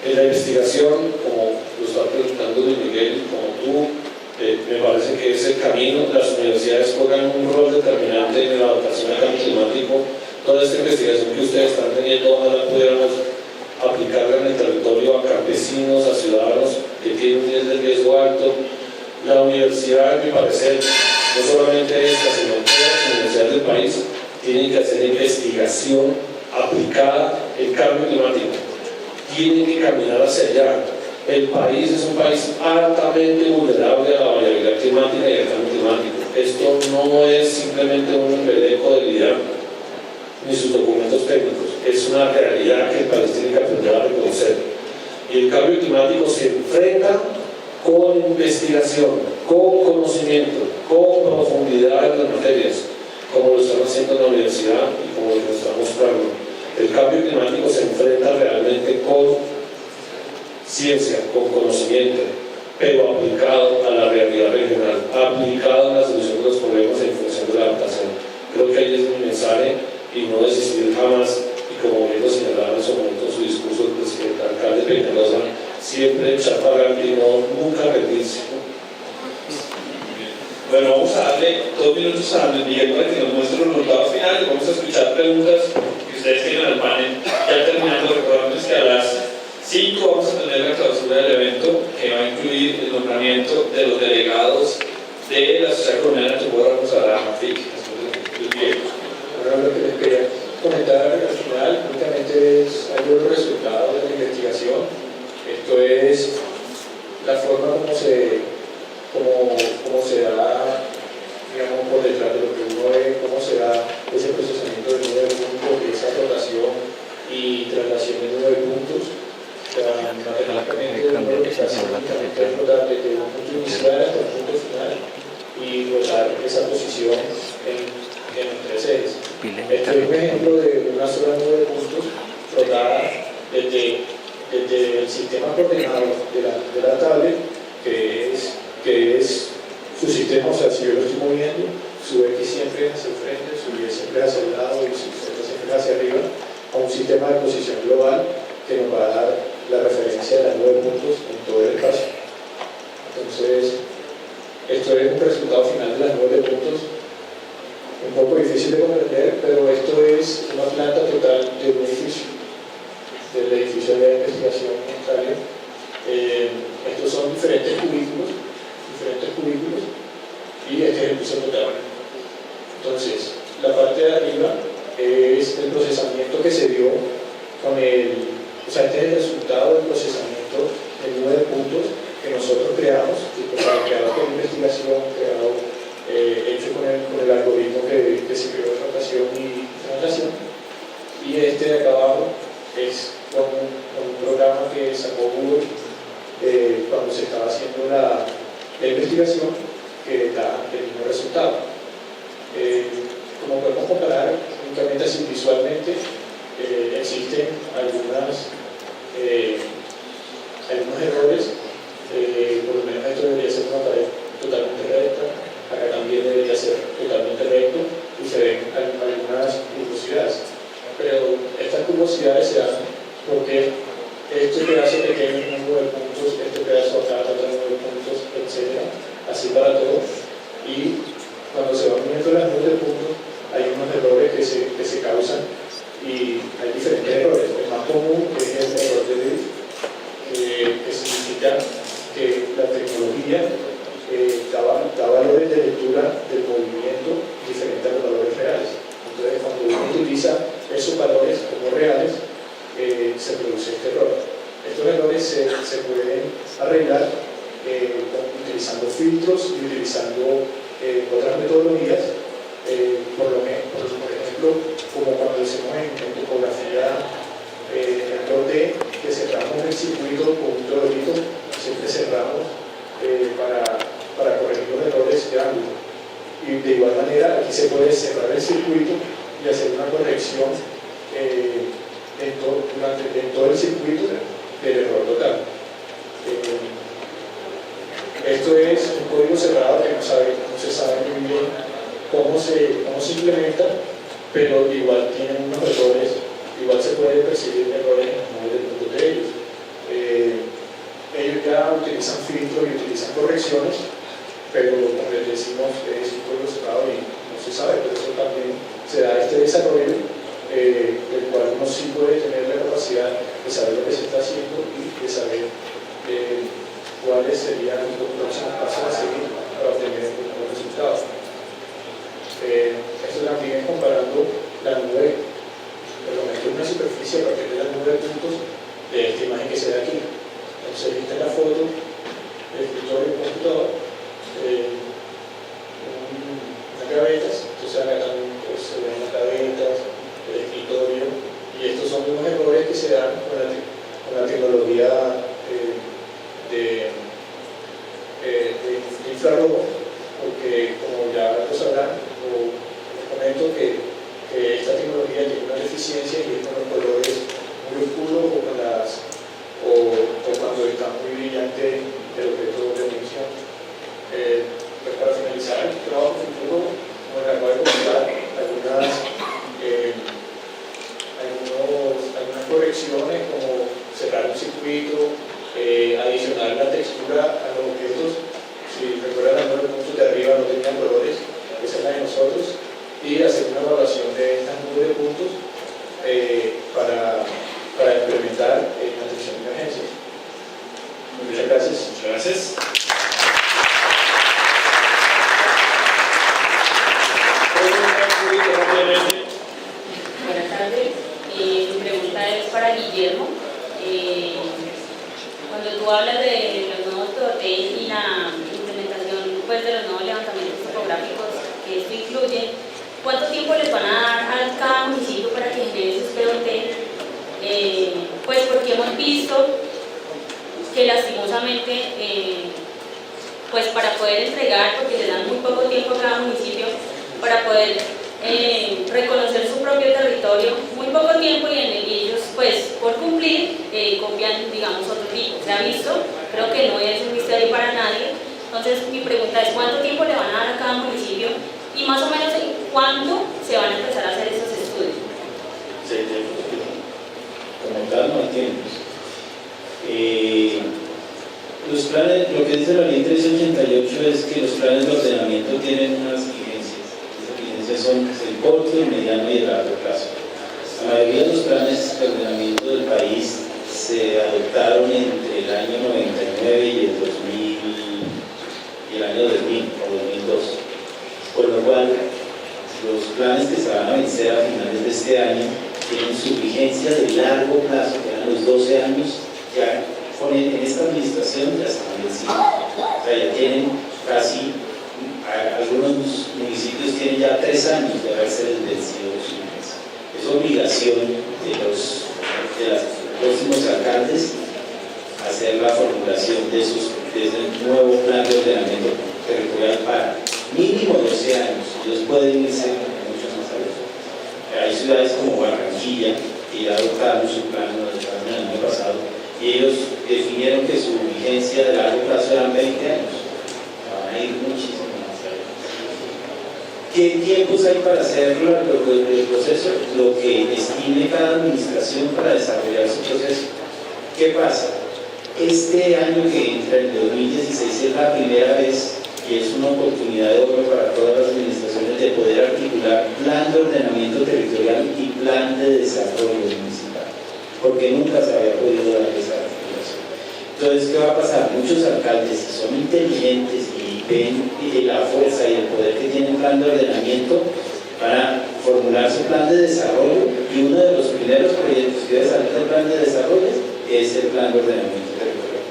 En la investigación, como lo está preguntando Luis Miguel, como tú, me parece que es el camino. Las universidades juegan un rol determinante en la adaptación al cambio climático. Toda esta investigación que ustedes están teniendo, ojalá pudiéramos aplicarla en el territorio a campesinos, a ciudadanos que tienen un nivel de riesgo alto. La universidad, a mi parecer, no solamente esta, sino todas las universidades del país, tienen que hacer investigación aplicada al cambio climático. Tienen que caminar hacia allá. El país es un país altamente vulnerable a la variabilidad climática y al cambio climático. Esto no es simplemente un embeleco del IDEAM ni sus documentos técnicos, es una realidad que el país tiene que aprender a reconocer. Y el cambio climático se enfrenta con investigación, con conocimiento, con profundidad en las materias, como lo están haciendo en la universidad y como lo están mostrando. El cambio climático se enfrenta realmente con ciencia, con conocimiento, pero aplicado a la realidad regional, aplicado a la solución de los problemas en función de la adaptación. Creo que ahí es mi mensaje, y no desistir jamás, y como bien lo señalaba en su momento en su discurso el presidente alcalde Peñalosa, siempre echar para adelante y nunca rendirse. Bueno, vamos a darle 2 minutos a Miguel para que nos muestre los resultados finales. Vamos a escuchar preguntas que ustedes tienen al panel. Ya terminando, recordándoles que a las 5 vamos a tener la clausura del evento, que va a incluir el nombramiento de los delegados de la Sociedad Colombiana de Topógrafos a la MAFIC. Bueno, lo que les quería comentar al final únicamente es algo del resultado de la investigación. Esto es la forma como se da, digamos, por detrás de lo que uno ve, cómo se da ese procesamiento de 9 puntos, esa rotación y traslación de 9 puntos. Matemáticamente uno lo que está haciendo es rotar desde un punto inicial hasta un punto final y rotar esa posición en 3 ejes. Este es un ejemplo de una sola nube de puntos rotada desde el sistema coordenado de la tablet, que es su sistema. O sea, si yo lo estoy moviendo, su X siempre hacia el frente, su Y siempre hacia el lado y su Z siempre hacia arriba, a un sistema de posición global que nos va a dar la referencia de las 9 puntos en todo el espacio. Entonces, esto es un resultado final de las 9 puntos, un poco difícil de comprender, pero esto es una planta total de un edificio, del edificio de investigación en Italia. Estos son diferentes cubículos, y este es el piso total. Entonces, la parte de arriba es el procesamiento que se dio con este es el resultado del procesamiento de 9 puntos que nosotros creado por investigación, hecho con el algoritmo que se creó de rotación y translación. Y este de acá abajo es con un programa que sacó Google cuando se estaba haciendo la investigación, que da el mismo resultado. Como podemos comparar únicamente así visualmente, existen algunos errores. Por lo menos esto debería ser una pared totalmente recta, acá también debería ser totalmente recto y se ven algunas curiosidades. Pero estas curiosidades se dan porque este pedazo pequeño es un 9 puntos, este pedazo acá otro 9 puntos, etc. Así para todos. Y cuando se van uniendo las 9 puntos, hay unos errores que se causan y hay diferentes errores. El más común es el error de Drift, que significa que la tecnología da valores de lectura del movimiento diferentes a los valores reales. Entonces, cuando uno utiliza esos valores como reales, se produce este error. Estos errores se pueden arreglar utilizando filtros y utilizando otras metodologías, por ejemplo, como cuando hacemos en topografía en 2D, que cerramos el circuito con un toroidito, siempre cerramos para corregir los errores de ángulo. Y de igual manera, aquí se puede cerrar el circuito y hacer una corrección en todo el circuito del error total. Esto es un código cerrado que no se sabe muy bien cómo se implementa, pero igual tienen unos errores, igual se puede percibir errores en los puntos de ellos. Ellos ya utilizan filtros y utilizan correcciones, pero como les decimos, es un código cerrado y no se sabe, por eso también se da este desarrollo, del cual uno sí puede tener la capacidad de saber lo que se está haciendo y de saber cuáles serían los próximos pasos a seguir para obtener los resultados. Esto también es comparando la nube, por lo menos una superficie a partir de la nube de puntos de esta imagen que se ve aquí. Entonces, esta es la foto del escritorio del computador, unas gavetas. Entonces, acá también se ven las gavetas, el escritorio, y estos son unos errores que se dan con la tecnología de infrarrojo, porque como ya lo sabrán, les comento que esta tecnología tiene una deficiencia y es con los colores muy oscuros o cuando está muy brillante el objeto de emisión. Pues para finalizar el trabajo futuro, como les acabo de comentar, algunas correcciones como cerrar un circuito, adicionar la textura a los objetos. Si recuerdan, los puntos de arriba no tenía buenas tardes. Mi pregunta es para Guillermo. Cuando tú hablas de los nuevos TOTEL y la implementación pues, de los nuevos levantamientos topográficos que esto incluye, ¿cuánto tiempo les van a dar a cada municipio para que genere sus POT? Pues porque hemos visto que lastimosamente, pues para poder entregar, porque le dan muy poco tiempo a cada municipio, para poder reconocer su propio territorio, muy poco tiempo y ellos, pues por cumplir, copian, digamos, otro tipo. Se ha visto, creo que no es un misterio para nadie. Entonces, mi pregunta es: ¿cuánto tiempo le van a dar a cada municipio? Y más o menos, ¿cuándo se van a empezar a hacer esos estudios? Como tal, no hay tiempos. Los planes, lo que dice la ley 388 es que los planes de ordenamiento tienen unas vigencias. Esas vigencias son el corto, el mediano y el largo plazo. La mayoría de los planes de ordenamiento del país se adoptaron entre el año 99 y el 2000 y el año 2000 o 2002. Por lo cual, los planes que se van a vencer a finales de este año tienen su vigencia de largo plazo, que eran los 12 años, ya en esta administración ya están vencidos. O sea, ya tienen casi, algunos municipios tienen ya 3 años de haberse vencido su vigencia. Es obligación de los próximos alcaldes hacer la formulación de ese nuevo plan de ordenamiento territorial para mínimo 12 años. Ellos pueden irse mucho más allá. Hay ciudades como Barranquilla que ya adoptaron su plan, lo adoptaron el año pasado, y ellos definieron que su vigencia de largo plazo eran 20 años. Van a ir muchísimo más allá. ¿Qué tiempos hay para hacer el proceso? Lo que estime cada administración para desarrollar su proceso. ¿Qué pasa? Este año que entra, el 2016, es la primera vez y es una oportunidad de oro para todas las administraciones de poder articular plan de ordenamiento territorial y plan de desarrollo municipal, porque nunca se había podido dar esa articulación. Entonces, ¿qué va a pasar? Muchos alcaldes, si son inteligentes y ven la fuerza y el poder que tiene un plan de ordenamiento, van a formular su plan de desarrollo, y uno de los primeros proyectos que debe salir del plan de desarrollo es el plan de ordenamiento territorial.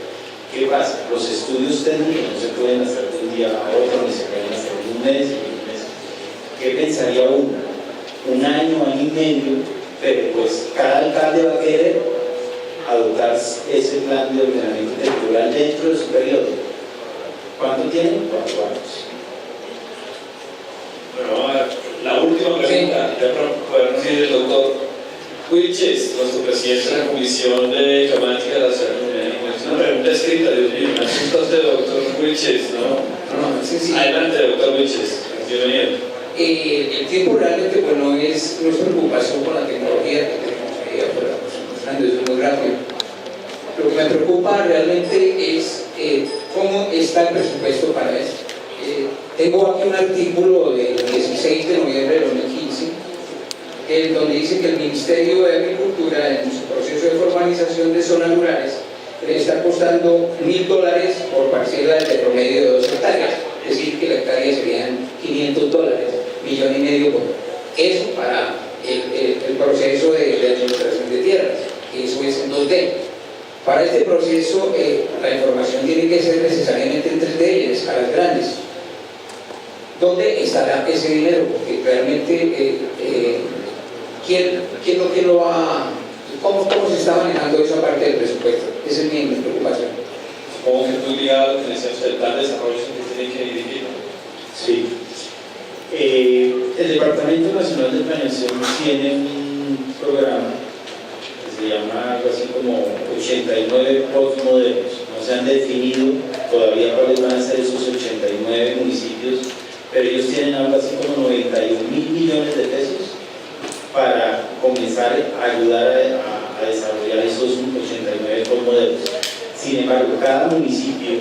¿Qué pasa? Los estudios técnicos no se pueden hacer de un día a otro, ni se pueden hacer de un mes y un mes. ¿Qué pensaría uno? Un año, año y medio, pero pues cada alcalde va a querer adoptar ese plan de ordenamiento territorial dentro de su periodo. ¿Cuánto tienen? 4 años. Bueno, a ver, la última pregunta, ya para poder decir el doctor Wilches, nuestro presidente de la Comisión de Geomática de la Ciudad de Medellín. Es una pregunta escrita, Dios mío, me asusta usted, doctor Wilches, ¿no? Sí. Adelante, doctor Wilches, bienvenido. El tiempo realmente pues, no es preocupación con la tecnología, es muy rápido. Lo que me preocupa realmente es cómo está el presupuesto para esto. Tengo aquí un artículo del 16 de noviembre de 2015, donde dice que el Ministerio de Agricultura, en su proceso de formalización de zonas rurales, le está costando $1.000 por parcela de promedio de 2 hectáreas. Es decir, que la hectárea serían $500, $1,5 millones por eso para el proceso de administración de tierras. Eso es en 2D. Para este proceso, la información tiene que ser necesariamente en 3D y en escalas grandes. ¿Dónde estará ese dinero? Porque realmente, ¿quién lo va? ¿Cómo se está manejando esa parte del presupuesto? Esa es mi preocupación. Supongo que es muy ligado a lo que decía usted, el plan de desarrollo que tiene que dirigir. Sí. El Departamento Nacional de Planeación tiene un programa que se llama algo así como 89 postmodelos. No se han definido todavía cuáles van a ser esos 89 municipios, pero ellos tienen algo así como 91.000 millones de pesos para comenzar a ayudar a desarrollar esos 89 postmodelos. Sin embargo, cada municipio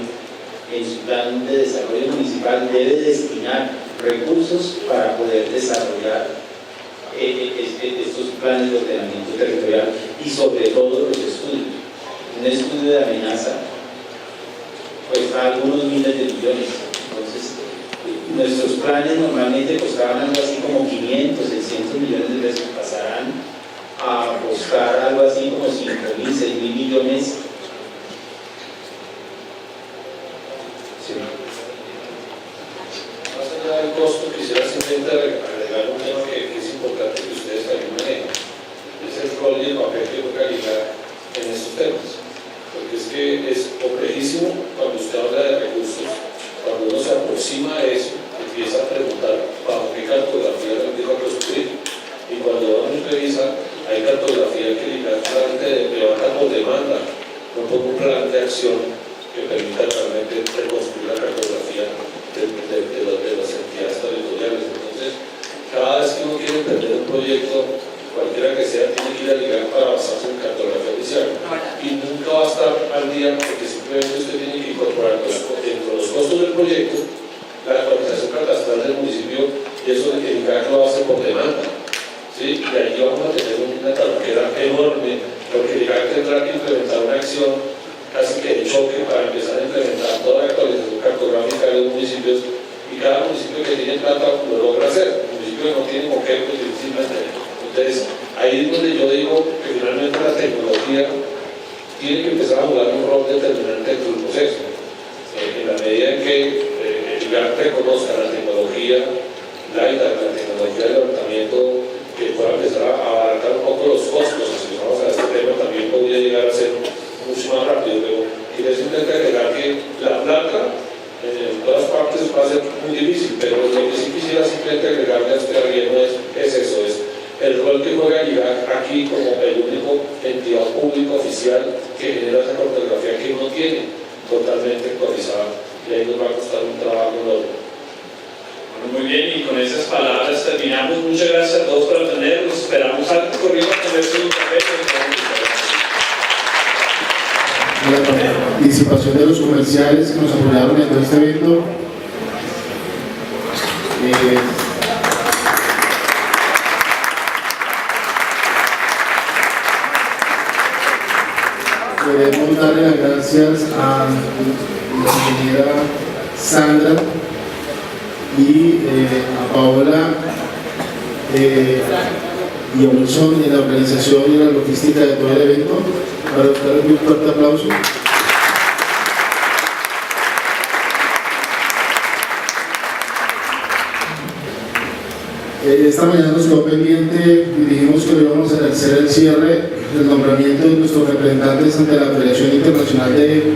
en su plan de desarrollo municipal debe destinar recursos para poder desarrollar estos planes de ordenamiento territorial y sobre todo los estudios. Un estudio de amenaza cuesta algunos miles de millones. Entonces, nuestros planes normalmente costaban algo así como 500, 600 millones de pesos, pasarán así como 5.000, 6.000 millones. Sí. Más allá del costo, quisiera simplemente agregar un tema que es importante que ustedes también manejen. Es el rol y el papel que toca ligar en estos temas. Porque es que es complejísimo cuando usted habla de recursos, cuando uno se aproxima a eso, empieza a preguntar bajo qué cartografía lo empieza a construir. Y cuando uno revisa, hay cartografía que ligar claramente levanta por demanda, no por un plan de acción que permita realmente reconstruir la cartografía de las entidades territoriales. Entonces, cada vez que uno quiere emprender un proyecto, cualquiera que sea, tiene que ir a ligar para basarse en cartografía oficial. Y nunca va a estar al día porque simplemente usted tiene que incorporar dentro de los costos del proyecto la actualización catastral del municipio, y eso el ligar lo hace por demanda. ¿Sí? Y ahí vamos a tener una talanquera enorme, porque el ligar tendrá que implementar una acción casi que de choque para empezar a implementar toda la actualización cartográfica de los municipios, y cada municipio que tiene plata lo logra hacer. El municipio que no tiene con qué, pues difícilmente. Entonces, ahí es donde yo digo que finalmente la tecnología tiene que empezar a jugar un rol determinante dentro del proceso. En la medida en que el lugar reconozca la tecnología, la tecnología del levantamiento, que pueda empezar a abarcar un poco los costos, si vamos a este tema también podría llegar a ser mucho más rápido, pero quiero simplemente agregar que la plata en todas partes va a ser muy difícil, pero lo que sí quisiera simplemente agregarle a este gobierno es eso, es el rol que juega ligar aquí como el único entidad pública oficial que genera esa cartografía que uno tiene totalmente actualizada, y ahí nos va a costar un trabajo enorme. Bueno, muy bien, y con esas palabras terminamos. Muchas gracias a todos por atendernos. Esperamos al corrido a comer su café. La participación de los comerciales que nos apoyaron en todo este evento. Queremos darle las gracias a la ingeniera Sandra y a Paola y a Wilson en la organización y en la logística de todo el evento. Para ustedes un fuerte aplauso. Esta mañana nos quedó pendiente y dijimos que íbamos a hacer el cierre del nombramiento de nuestros representantes ante la Federación Internacional de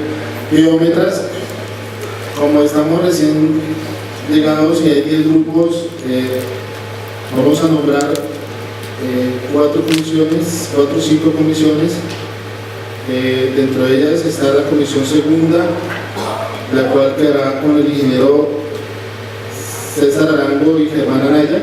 Geómetras. Como estamos recién llegados y hay 10 grupos, vamos a nombrar 4 o 5 comisiones. Dentro de ellas está la comisión segunda, la cual quedará con el ingeniero César Arango y Germán Anaya.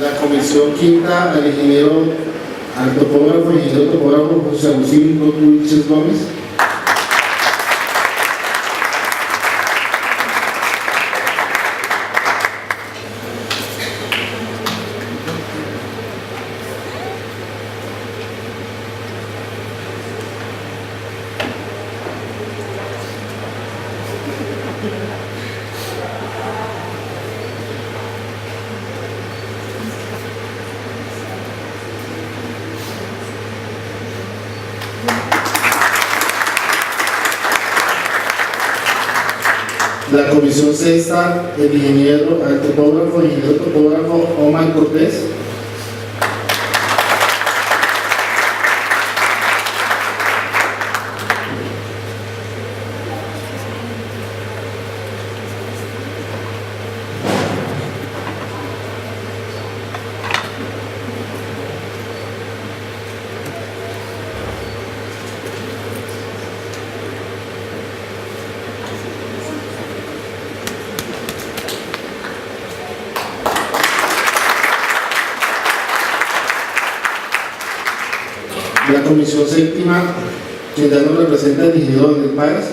La comisión quinta al ingeniero, al topógrafo José Agustín Wilches Gómez. La comisión sexta, el ingeniero, el topógrafo Omar Cortés. La comisión séptima, quien ya nos representa, el ingeniero Daniel Páez.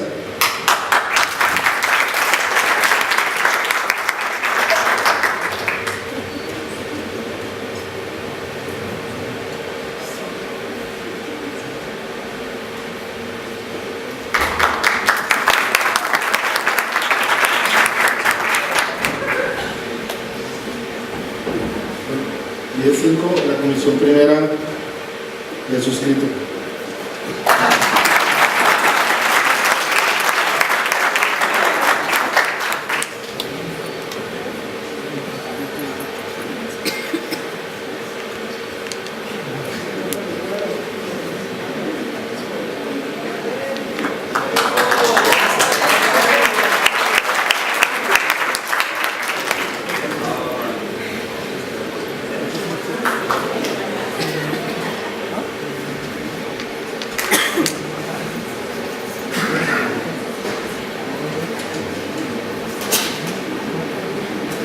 Y el 5, la comisión primera del suscrito.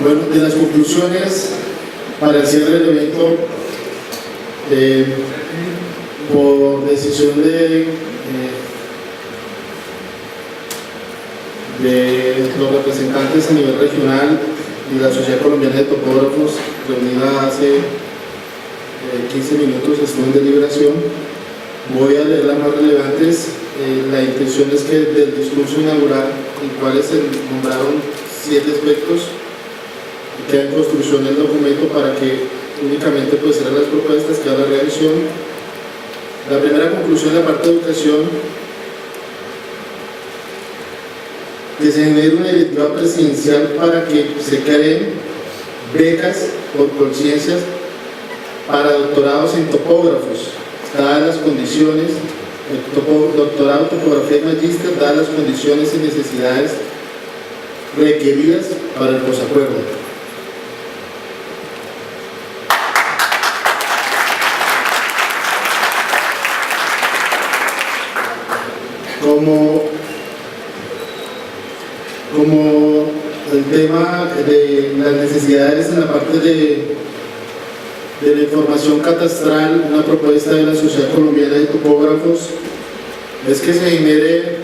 Bueno, de las conclusiones para el cierre del evento, por decisión de los representantes a nivel regional y la Sociedad Colombiana de Topógrafos, reunida hace 15 minutos, estuvo en deliberación. Voy a leer las más relevantes. La intención es que del discurso inaugural, en el cual se nombraron 7 aspectos, queda en construcción el documento para que únicamente pues serán las propuestas que haga la revisión. La primera conclusión de la parte de educación, que se genere una directiva presidencial para que se creen becas por conciencias para doctorados en topógrafos, dadas las condiciones, doctorado en topografía y magíster, dadas las condiciones y necesidades requeridas para el posacuerdo. Como el tema de las necesidades en la parte de la información catastral, una propuesta de la Sociedad Colombiana de Topógrafos es que se genere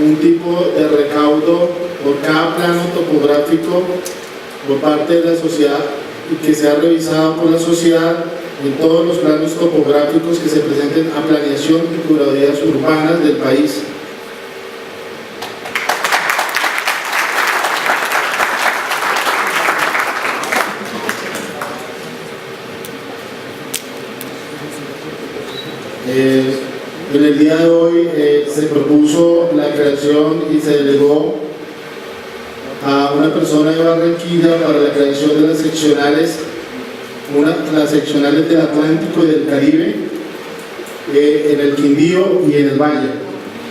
un tipo de recaudo por cada plano topográfico por parte de la sociedad y que sea revisado por la sociedad en todos los planos topográficos que se presenten a planeación y curadurías urbanas del país. En el día de hoy se propuso la creación y se delegó a una persona de Barranquilla para la creación de las seccionales del Atlántico y del Caribe, en el Quindío y en el Valle,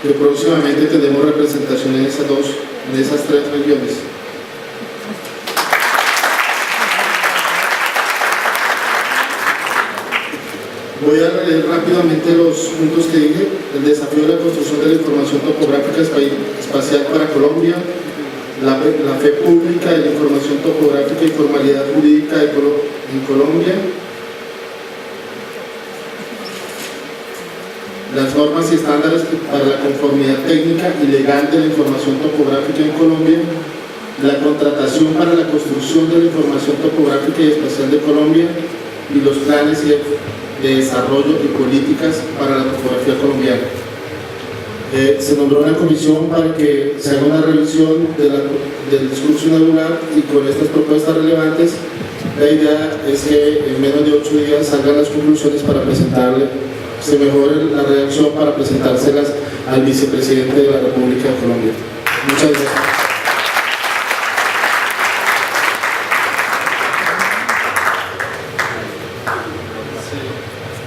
que próximamente tendremos representación en esas 3 regiones. Voy a leer rápidamente los puntos que dije. El desafío de la construcción de la información topográfica espacial para Colombia, la fe pública de la información topográfica y formalidad jurídica en Colombia, las normas y estándares para la conformidad técnica y legal de la información topográfica en Colombia, la contratación para la construcción de la información topográfica y espacial de Colombia y los planes de desarrollo y políticas para la topografía colombiana. Se nombró una comisión para que se haga una revisión del discurso inaugural y con estas propuestas relevantes la idea es que en menos de 8 días salgan las conclusiones para presentarle, se mejore la redacción para presentárselas al vicepresidente de la República de Colombia. Muchas gracias.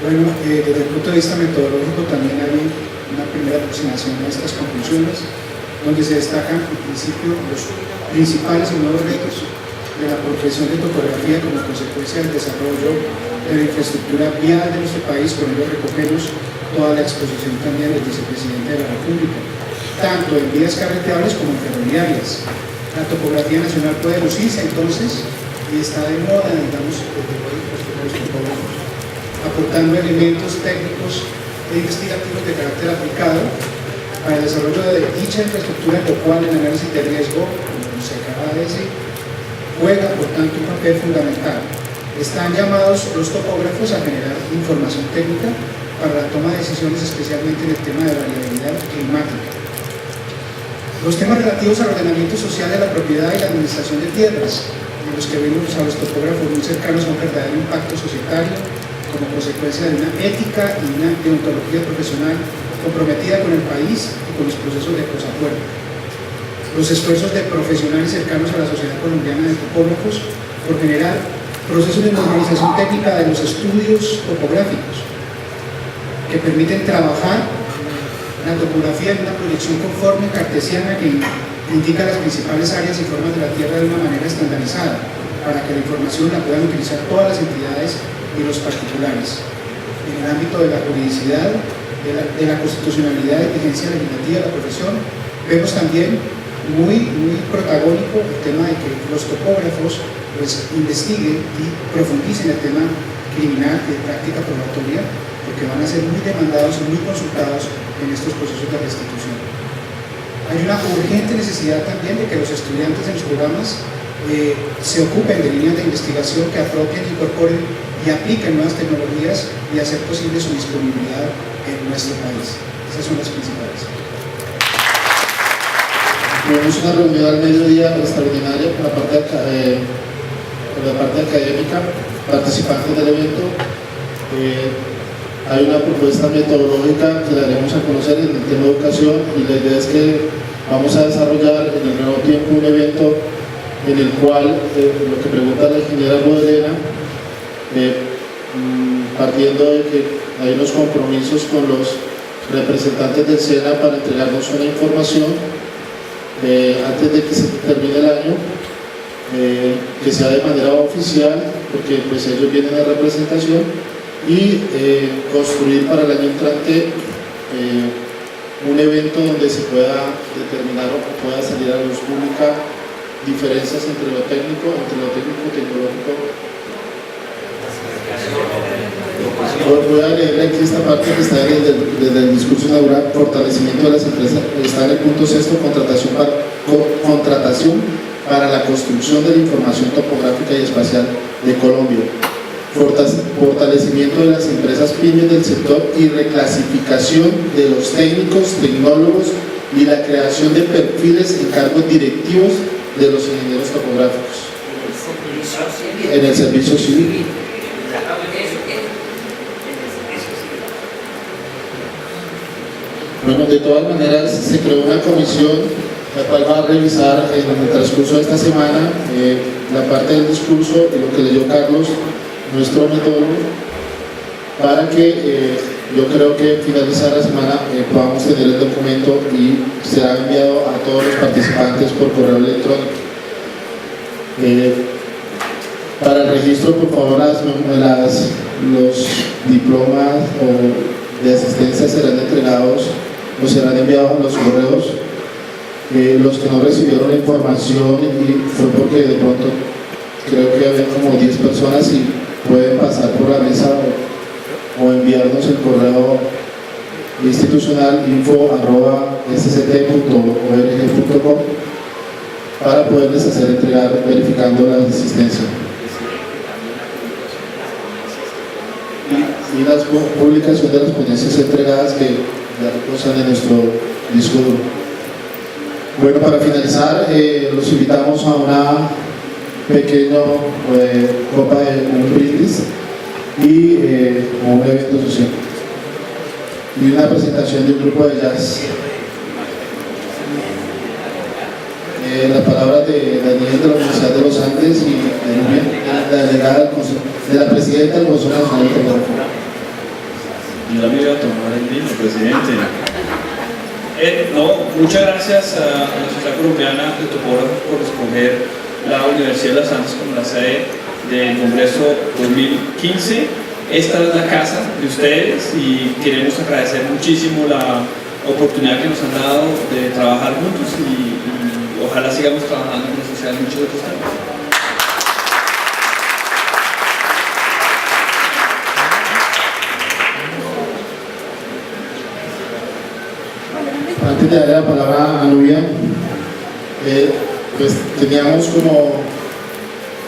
Bueno, desde el punto de vista metodológico también hay una primera aproximación a estas conclusiones, donde se destacan en principio los principales y nuevos retos de la profesión de topografía como consecuencia del desarrollo de la infraestructura vial de nuestro país. Con ello recogemos toda la exposición también del vicepresidente de la República, tanto en vías carreteables como en ferroviarias. La topografía nacional puede lucirse entonces y está de moda, digamos, desde los topógrafos, aportando elementos técnicos investigativos de carácter aplicado para el desarrollo de dicha infraestructura, lo cual el análisis de riesgo, como se acaba de decir, juega por tanto un papel fundamental. Están llamados los topógrafos a generar información técnica para la toma de decisiones, especialmente en el tema de variabilidad climática. Los temas relativos al ordenamiento social de la propiedad y la administración de tierras, en los que vemos a los topógrafos muy cercanos a un verdadero impacto societario como consecuencia de una ética y una deontología profesional comprometida con el país y con los procesos de posacuerdo. Los esfuerzos de profesionales cercanos a la Sociedad Colombiana de Topógrafos por generar procesos de normalización técnica de los estudios topográficos que permiten trabajar la topografía en una proyección conforme cartesiana que indica las principales áreas y formas de la Tierra de una manera estandarizada para que la información la puedan utilizar todas las entidades y los particulares. En el ámbito de la juridicidad, de la constitucionalidad y vigencia legislativa de la profesión, vemos también muy protagónico el tema de que los topógrafos pues investiguen y profundicen el tema criminal y de práctica probatoria, porque van a ser muy demandados y muy consultados en estos procesos de restitución. Hay una urgente necesidad también de que los estudiantes en los programas se ocupen de líneas de investigación que apropien, incorporen y apliquen nuevas tecnologías y hacer posible su disponibilidad en nuestro país. Esas son las principales. Tuvimos una reunión al mediodía extraordinaria con la parte académica, participantes del evento. Hay una propuesta metodológica que la haremos a conocer en el tema de educación, y la idea es que vamos a desarrollar en el nuevo tiempo un evento en el cual lo que pregunta la ingeniera Bodelena, partiendo de que hay unos compromisos con los representantes del SENA para entregarnos una información antes de que se termine el año, que sea de manera oficial, porque pues ellos vienen a representación, y construir para el año entrante un evento donde se pueda determinar o pueda salir a la luz pública diferencias entre lo técnico y tecnológico. Voy a leer aquí esta parte que está desde el discurso inaugural: fortalecimiento de las empresas. Está en el punto 6, contratación para la construcción de la información topográfica y espacial de Colombia, fortalecimiento de las empresas pymes del sector y reclasificación de los técnicos, tecnólogos y la creación de perfiles en cargos directivos de los ingenieros topográficos en el servicio civil. Bueno, de todas maneras se creó una comisión la cual va a revisar en el transcurso de esta semana la parte del discurso y lo que leyó Carlos, nuestro metólogo, para que yo creo que finalizar la semana podamos tener el documento y será enviado a todos los participantes por correo electrónico. Para el registro, por favor, los diplomas de asistencia serán entregados o serán enviados a los correos. Los que no recibieron la información y fue porque de pronto creo que había como 10 personas y pueden pasar por la mesa o enviarnos el correo institucional info@sct.org.com para poderles hacer entregar verificando la asistencia. Y las publicaciones de las ponencias entregadas que ya reposan en nuestro disco duro. Bueno, para finalizar, los invitamos a una pequeña copa de un brindis y un evento social y una presentación de un grupo de jazz. La palabra de Daniel de la Universidad de los Andes y la delegada de la presidenta del Consejo Nacional de Topografía. Ya me iba a tomar el vino, presidente. Muchas gracias a la Sociedad Colombiana de Topógrafos por escoger la Universidad de los Andes como la sede del Congreso 2015. Esta es la casa de ustedes y queremos agradecer muchísimo la oportunidad que nos han dado de trabajar juntos y ojalá sigamos trabajando con la sociedad en muchos otros temas. antes de darle la palabra a Nubia, pues teníamos como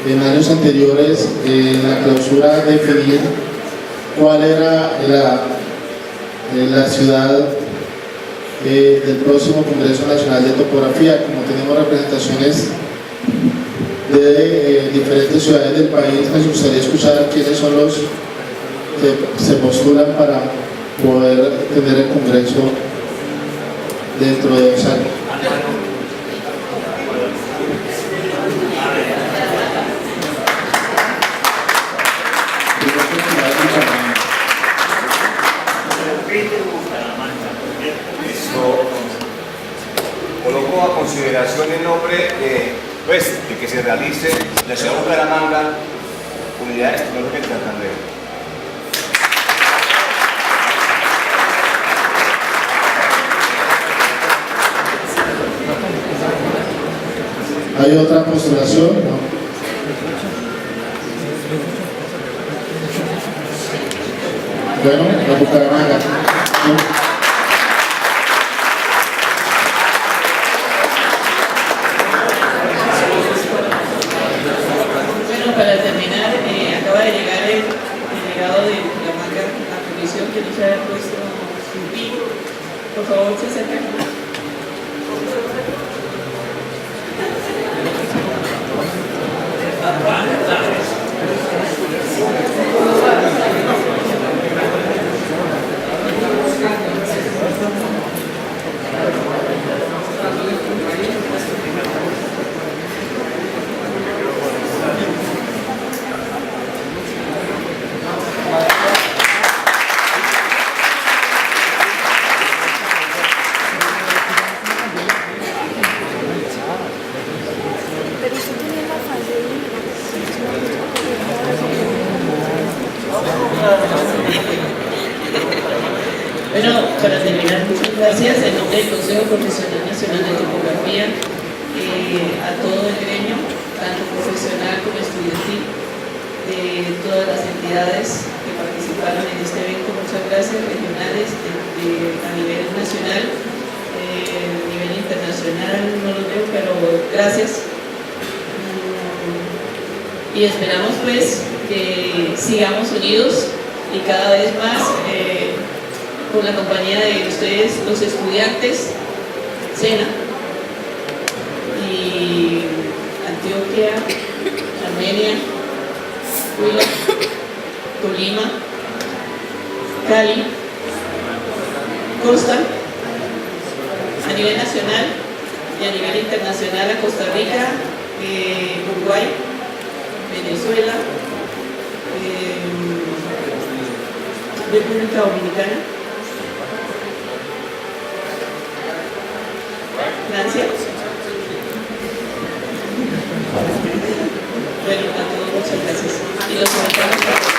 en años anteriores en la clausura definir cuál era la ciudad del próximo Congreso Nacional de Topografía. Como tenemos representaciones de diferentes ciudades del país, nos gustaría escuchar quiénes son los que se postulan para poder tener el Congreso dentro de 2 años. Coloco a consideración el nombre de que se realice la ciudad de Bucaramanga, unidades tecnológicas de Santander. ¿Hay otra postulación? No. Bueno, la Bucaramanga. Bueno, para terminar, acaba de llegar el delegado de Bucaramanga a la comisión que nos haya puesto su pico. Por favor, se acerca. Bueno, para terminar, muchas gracias en nombre del Consejo Profesional Nacional de Topografía, a todo el gremio, tanto profesional como estudiantil, de todas las entidades que participaron en este evento. Muchas gracias, regionales, a nivel nacional, a nivel internacional, no lo veo, pero gracias. Y esperamos pues que sigamos unidos y cada vez más con la compañía de ustedes, los estudiantes, SENA y Antioquia, Armenia, Huila, Tolima, Cali, Costa, a nivel nacional y a nivel internacional a Costa Rica, Uruguay, Venezuela, República Dominicana, Francia. Bueno, a todos muchas gracias. Y los invitamos a